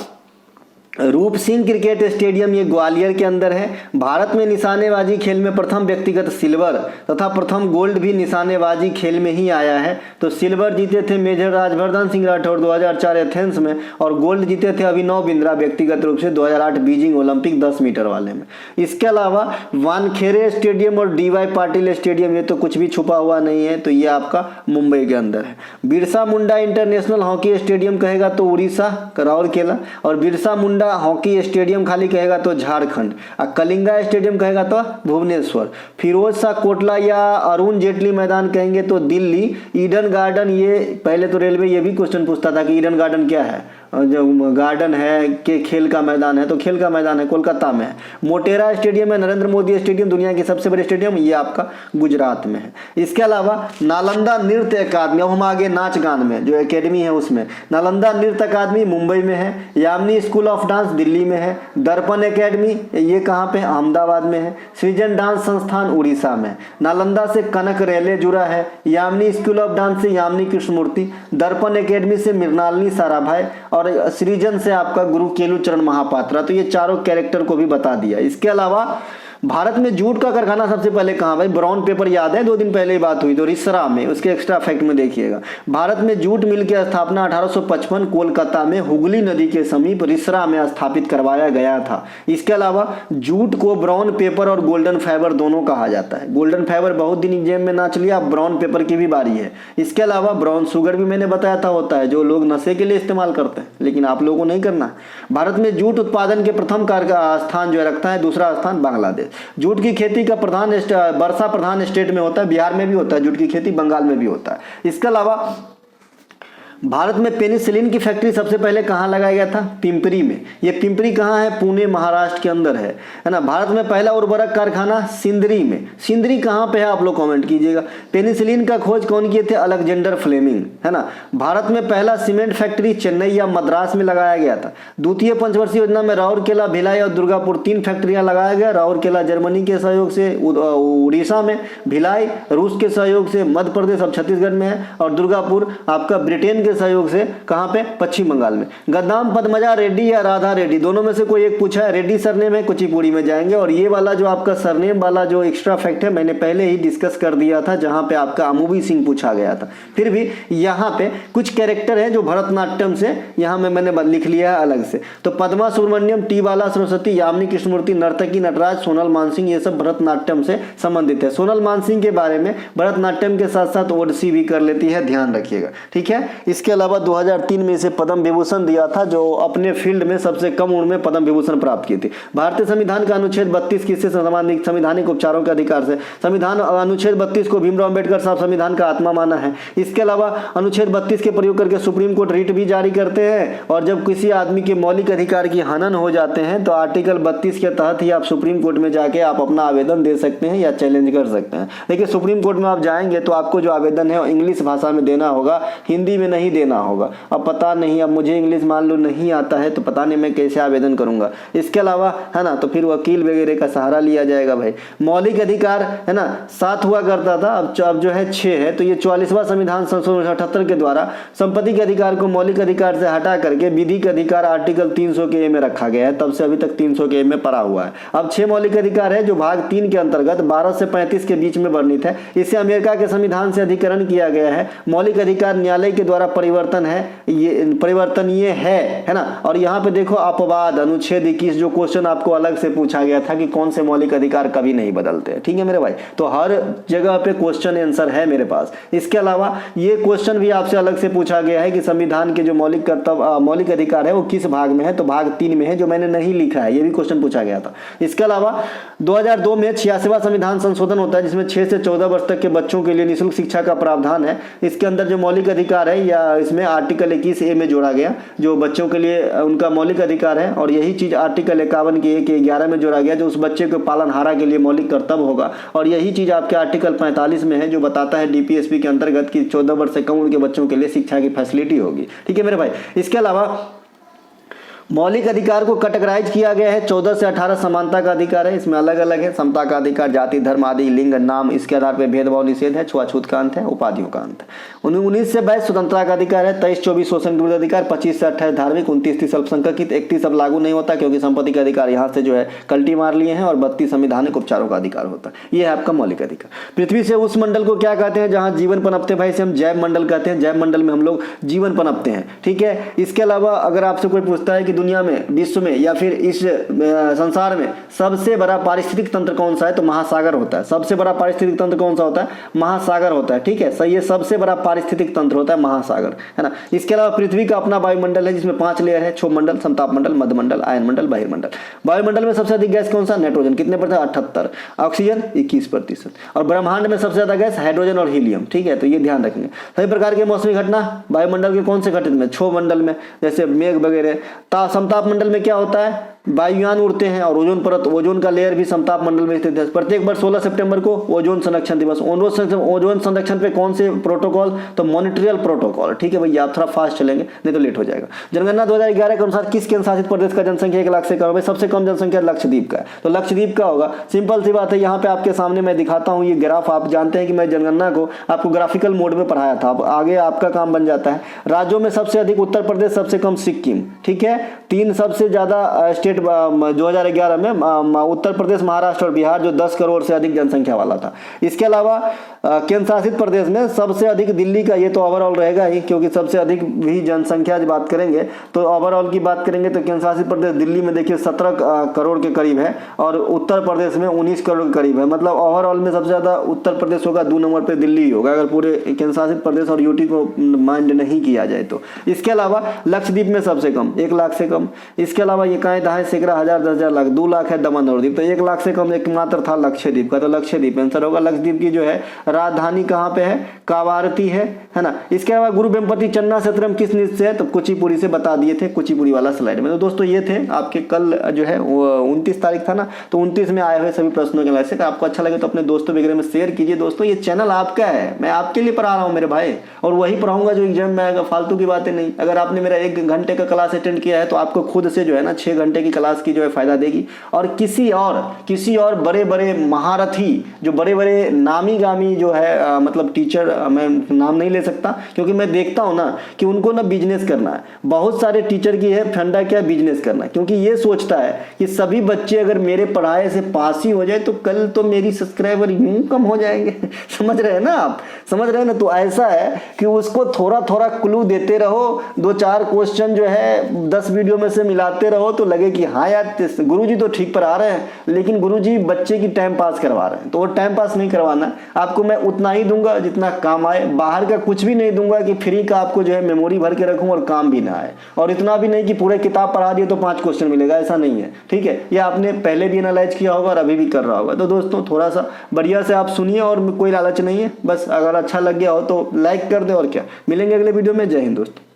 रूप सिंह क्रिकेट स्टेडियम ये ग्वालियर के अंदर है। भारत में निशानेबाजी खेल में प्रथम व्यक्तिगत सिल्वर तथा प्रथम गोल्ड भी निशानेबाजी खेल में ही आया है। तो सिल्वर जीते थे मेजर राजवर्धन सिंह राठौर 2004 एथेंस में, और गोल्ड जीते थे अभिनव बिंद्रा व्यक्तिगत रूप से 2008 बीजिंग ओलंपिक 10 मीटर वाले में। इसके अलावा वानखेड़े स्टेडियम और डीवाई पाटिल स्टेडियम ये तो कुछ भी छुपा हुआ नहीं है, तो ये आपका मुंबई के अंदर है। Birsa Munda international hockey stadium कहेगा तो उड़ीसा राउरकेला, और बिरसा मुंडा नालंदा हॉकी स्टेडियम खाली कहेगा तो झारखंड, और कलिंगा स्टेडियम कहेगा तो भुवनेश्वर, फिरोज शाह कोटला या अरुण जेटली मैदान कहेंगे तो दिल्ली, ईडन गार्डन, ये पहले तो रेलवे ये भी क्वेश्चन पूछता था कि ईडन गार्डन क्या है, जो गार्डन है कि खेल का मैदान है, तो खेल का मैदान है, कोलकाता में है। मोटेरा स्टेडियम है नरेंद्र मोदी स्टेडियम, दुनिया की सबसे बड़ी स्टेडियम, ये आपका गुजरात में है। इसके अलावा नालंदा नृत्य अकादमी, अब हम आगे नाच गान में जो एकेडमी है उसमें, नालंदा नृत्य अकादमी मुंबई में है, Yamini school of dance Delhi में है, दर्पण एकेडमी ये कहाँ पे, अहमदाबाद में है, सृजन डांस संस्थान उड़ीसा में, नालंदा से कनक रेले जुड़ा है, यामिनी स्कूल ऑफ डांस से यामिनी कृष्णमूर्ति, दर्पण एकेडमी से मृणालिनी साराभाई, और सृजन से आपका गुरु केलुचरण महापात्रा। तो ये चारों कैरेक्टर को भी बता दिया। इसके अलावा भारत में जूट का कारखाना सबसे पहले कहाँ, भाई ब्राउन पेपर याद है, 2 दिन पहले ही बात हुई, तो रिसरा में, उसके एक्स्ट्रा फैक्ट में देखिएगा। भारत में जूट मिल की स्थापना 1855 कोलकाता में हुगली नदी के समीप रिसरा में स्थापित करवाया गया था। इसके अलावा जूट को ब्राउन पेपर और गोल्डन फाइबर दोनों कहा जाता है। गोल्डन फाइबर बहुत दिन एग्जाम में नाच लिया, अब ब्राउन पेपर की भी बारी है। इसके अलावा ब्राउन शुगर भी मैंने बताया था होता है, जो लोग नशे के लिए इस्तेमाल करते हैं, लेकिन आप लोगों को नहीं करना है। भारत में जूट उत्पादन के प्रथम स्थान जो रखता है, दूसरा स्थान बांग्लादेश। जूट की खेती का वर्षा प्रधान स्टेट में होता है, बिहार में भी होता है जूट की खेती, बंगाल में भी होता है। इसके अलावा भारत में पेनिसिलिन की फैक्ट्री सबसे पहले कहाँ लगाया गया था, पिंपरी में। ये पिंपरी कहाँ है, पुणे महाराष्ट्र के अंदर है ना। भारत में पहला उर्वरक कारखाना सिंदरी में, सिंदरी कहाँ पे है आप लोग कमेंट कीजिएगा। पेनिसिलिन का खोज कौन किए थे, अलेक्जेंडर फ्लेमिंग, है ना। भारत में पहला सीमेंट फैक्ट्री चेन्नई या मद्रास में लगाया गया था। द्वितीय पंचवर्षीय योजना में राउरकेला, भिलाई और दुर्गापुर 3 फैक्ट्रियां लगाया गया। राउरकेला जर्मनी के सहयोग से उड़ीसा में, भिलाई रूस के सहयोग से मध्य प्रदेश और छत्तीसगढ़ में है, और दुर्गापुर आपका ब्रिटेन के सहयोग से कहां पे, पश्चिम बंगाल में। गद्दाम पद्मजा रेड्डी या राधा रेड्डी, दोनों में से कोई एक पूछा है। रेड्डी सरनेम है, कुचिपुड़ी में जाएंगे। और ये वाला जो आपका सरनेम वाला जो एक्स्ट्रा फैक्ट है मैंने पहले ही डिस्कस कर दिया था, जहां पे आपका अमूवी सिंह पूछा गया था। फिर भी यहाँ पे कुछ कैरेक्टर है जो भरतनाट्यम से यहाँ में मैंने लिख लिया है अलग से। तो पद्मा सुब्रमण्यम, टी बाला सरस्वती, यामिनी कृष्णमूर्ति, नर्तकी नटराज, सोनल मानसिंह, ये सब भरतनाट्यम से संबंधित है। सोनल मानसिंह के बारे में भरतनाट्यम के साथ साथ ओडिसी भी कर लेती है, ध्यान रखिएगा, ठीक है। इसके अलावा 2003 में इसे पद्म विभूषण दिया था, जो अपने फील्ड में सबसे कम उम्र में पद्म विभूषण प्राप्त की थी। भारतीय संविधान का अनुच्छेद 32 किससे संबंधित, संवैधानिक उपचारों के अधिकार से। संविधान अनुच्छेद 32 को भीमराव अंबेडकर साहब संविधान का आत्मा माना है। इसके अलावा अनुच्छेद 32 के प्रयोग करके सुप्रीम कोर्ट रिट भी जारी करते हैं, और जब किसी आदमी के मौलिक अधिकार की हनन हो जाते हैं तो आर्टिकल 32 के तहत ही आप सुप्रीम कोर्ट में जाके आप अपना आवेदन दे सकते हैं या चैलेंज कर सकते हैं। देखिए सुप्रीम कोर्ट में आप जाएंगे तो आपको जो आवेदन है इंग्लिश भाषा में देना होगा, हिंदी में नहीं देना होगा। अब पता नहीं, अब मुझे इंग्लिश मान लो नहीं आता है तो पता नहीं मैं कैसे आवेदन करूंगा। इसके अलावा है ना, तो फिर वकील वगैरह का सहारा लिया जाएगा। भाई मौलिक अधिकार है ना 7 हुआ करता था, अब जो है 6 है। तो ये 44वां संविधान संशोधन 78 के द्वारा संपत्ति के अधिकार को मौलिक अधिकार से हटा करके विधिक अधिकार आर्टिकल 300 के ए में रखा गया है। तब से अभी तक 300 के ए में पड़ा हुआ है। अब 6 मौलिक अधिकार है जो भाग 3 के अंतर्गत 12 से 35 के बीच में वर्णित है। इसे अमेरिका के संविधान से अधिकरण किया गया है। मौलिक अधिकार न्यायालय के द्वारा परिवर्तनीय है ना। और यहाँ पे देखो अपवाद अनुच्छेद 21 जो क्वेश्चन आपको अलग से पूछा गया था कि कौन से मौलिक अधिकार कभी नहीं बदलते, ठीक है मेरे भाई। तो हर जगह पे क्वेश्चन आंसर है मेरे पास। इसके अलावा ये क्वेश्चन भी आपसे अलग से पूछा गया है कि संविधान के जो मौलिक अधिकार है वो किस भाग में है, तो भाग 3 में है, जो मैंने नहीं लिखा है, ये भी क्वेश्चन पूछा गया था। इसके अलावा 2002 में 86वां संविधान संशोधन होता है, जिसमें 6 से 14 वर्ष तक के बच्चों के लिए निःशुल्क शिक्षा का प्रावधान है। इसके अंदर जो मौलिक अधिकार है या इसमें आर्टिकल 21 ए में जोड़ा गया, जो बच्चों के लिए उनका मौलिक अधिकार है। और यही चीज आर्टिकल 51 के 1 के 11 में जोड़ा गया, जो उस बच्चे को पालनहारा के लिए मौलिक कर्तव्य होगा। और यही चीज आपके आर्टिकल 45 में है, जो बताता है डीपीएसपी के अंतर्गत कि 14 वर्ष से कम उम्र के बच्चों के लिए शिक्षा की फैसिलिटी होगी, ठीक है मेरे भाई। इसके अलावा मौलिक अधिकार को कैटेगराइज किया गया है। 14 से 18 समानता का अधिकार है, इसमें अलग अलग है। समता का अधिकार, जाति धर्म आदि लिंग नाम इसके आधार पर भेदभाव निषेध है, छुआछूत का अंत है, उपाधियों का अंत है। 19 से 22 स्वतंत्रता का अधिकार है। 23-24 शोषण के विरुद्ध अधिकार, 25 से 28 धार्मिक, 29-30 अल्पसंख्यक, 31 अब लागू नहीं होता क्योंकि संपत्ति का अधिकार यहाँ से जो है कल्टी मार लिए हैं, और 32 संवैधानिक उपचारों का अधिकार होता है। यह है आपका मौलिक अधिकार। पृथ्वी से उस मंडल को क्या कहते हैं जहाँ जीवन पनपते, भाई से हम जैव मंडल कहते हैं। जैव मंडल में हम लोग जीवन पनपते हैं, ठीक है। इसके अलावा अगर आपसे कोई पूछता है कि दुनिया में, विश्व में या फिर इस संसार में सबसे बड़ा पारिस्थितिक तंत्र कौन सा है, तो महासागर होता है। सबसे बड़ा पारिस्थितिक तंत्र कौन सा होता है, महासागर होता है। ठीक है, सही है, सबसे बड़ा पारिस्थितिक तंत्र होता है महासागर, है ना। इसके अलावा पृथ्वी का अपना वायुमंडल है जिसमें 5 लेयर है, क्षोभमंडल, समतापमंडल, मध्यमंडल, आयनमंडल, बहिर्मंडल। वायुमंडल में सबसे अधिक गैस कौन सा, नाइट्रोजन, कितने %, 78। ऑक्सीजन 21%। और ब्रह्मांड में सबसे ज्यादा गैस हाइड्रोजन और हीलियम। ठीक है, तो ये ध्यान रखेंगे। सभी प्रकार के मौसमी घटना वायुमंडल के कौन से घटित में, क्षोभमंडल में, जैसे मेघ वगैरह। समताप मंडल में क्या होता है, वायुयान उड़ते हैं और ओजोन परत, ओजोन का लेयर भी समताप मंडल में स्थित है। प्रत्येक वर्ष 16 सितंबर को ओजोन संरक्षण दिवस। ओजोन संरक्षण पे कौन से प्रोटोकॉल, तो मॉनिट्रियल प्रोटोकॉल। ठीक है भैया, आप थोड़ा फास्ट चलेंगे नहीं तो लेट हो जाएगा। जनगणना 2011 के अनुसार किस केंद्र शासित प्रदेश का जनसंख्या 1 लाख से कम है, सबसे कम जनसंख्या लक्षद्वीप का है। तो लक्षद्वीप का होगा, सिंपल सी बात है। यहाँ पे आपके सामने मैं दिखाता हूँ ये ग्राफ। आप जानते हैं कि मैं जनगणना को आपको ग्राफिकल मोड में पढ़ाया था, अब आगे आपका काम बन जाता है। राज्यों में सबसे अधिक उत्तर प्रदेश, सबसे कम सिक्किम। ठीक है, 3 सबसे ज्यादा स्टेट 2011 में उत्तर प्रदेश, महाराष्ट्र और बिहार, जो 10 करोड़ से अधिक जनसंख्या वाला था। इसके अलावा केंद्र शासित प्रदेश में सबसे अधिक दिल्ली का, ये तो ओवरऑल रहेगा ही क्योंकि सबसे अधिक भी जनसंख्या की बात करेंगे तो ओवरऑल की बात करेंगे तो केंद्र शासित प्रदेश दिल्ली में देखिए 17 करोड़ के करीब है और उत्तर प्रदेश में 19 करोड़ के करीब है। मतलब ओवरऑल में सबसे ज्यादा उत्तर प्रदेश होगा, 2 नंबर पे दिल्ली होगा अगर पूरे केंद्र शासित प्रदेश और यूटी को माइंड नहीं किया जाए तो। इसके अलावा लक्षद्वीप में सबसे कम, 1 लाख से कम। इसके अलावा ये कहें दहाई सैकड़ा हजार 10,000 लाख, 2 लाख है दमन और दीप। तो 1 लाख से कम एकमात्र था लक्षद्वीप का, तो लक्षद्वीप आंसर होगा। लक्षद्वीप की जो है राजधानी कहाँ पे है, कावारती है ना। इसके अलावा गुरु वेम्पति चन्ना क्षेत्रम किस नृत्य से है, तो कुचिपुड़ी से बता दिए थे कुचिपुड़ी वाला स्लाइड में। तो दोस्तों ये थे आपके कल जो है 29 तारीख था ना, तो 29 में आए हुए सभी प्रश्नों के लाइक। आपको अच्छा लगे तो अपने दोस्तों वगैरह में शेयर कीजिए। दोस्तों ये चैनल आपका है, मैं आपके लिए पढ़ा रहा हूँ मेरे भाई, और वही पढ़ाऊंगा जो एग्जाम में आएगा, फालतू की बातें नहीं। अगर आपने मेरा 1 घंटे का क्लास अटेंड किया है तो आपको खुद से जो है ना 6 घंटे की क्लास की जो है फायदा देगी। और किसी और बड़े बड़े महारथी, जो बड़े बड़े नामी गामी जो है मतलब टीचर, मैं नाम नहीं ले सकता क्योंकि मैं देखता हूं ना कि उनको ना बिजनेस करना है। बहुत सारे टीचर की है फंडा क्या, बिजनेस करना, क्योंकि ये सोचता है कि सभी बच्चे अगर मेरे पढ़ाए से पास ही हो जाए तो कल तो मेरी सब्सक्राइबर यूं कम हो जाएंगे। समझ रहे हैं ना आप, समझ रहे हैं ना। तो ऐसा है कि उसको थोड़ा थोड़ा क्लू देते रहो, 2-4 क्वेश्चन जो है 10 वीडियो में से मिलाते रहो तो लगे कि हाँ यार गुरुजी तो ठीक पढ़ा रहे हैं, लेकिन गुरुजी बच्चे की टाइम पास करवा रहे हैं। तो वो टाइम पास नहीं करवाना, आपको मैं उतना ही दूंगा जितना काम आए। बाहर का कुछ भी नहीं दूंगा कि फ्री का आपको जो है मेमोरी भर के रखूं और काम भी ना आए, और इतना भी नहीं कि पूरे किताब पढ़ा दिए तो 5 क्वेश्चन मिलेगा, ऐसा नहीं है। ठीक है, ये आपने पहले भी एनालाइज किया होगा और अभी भी कर रहा होगा। तो दोस्तों थोड़ा सा बढ़िया से आप सुनिए, और कोई लालच नहीं है, बस अगर अच्छा लग गया हो तो लाइक कर दे, और क्या। मिलेंगे अगले वीडियो में। जय हिंद दोस्तों।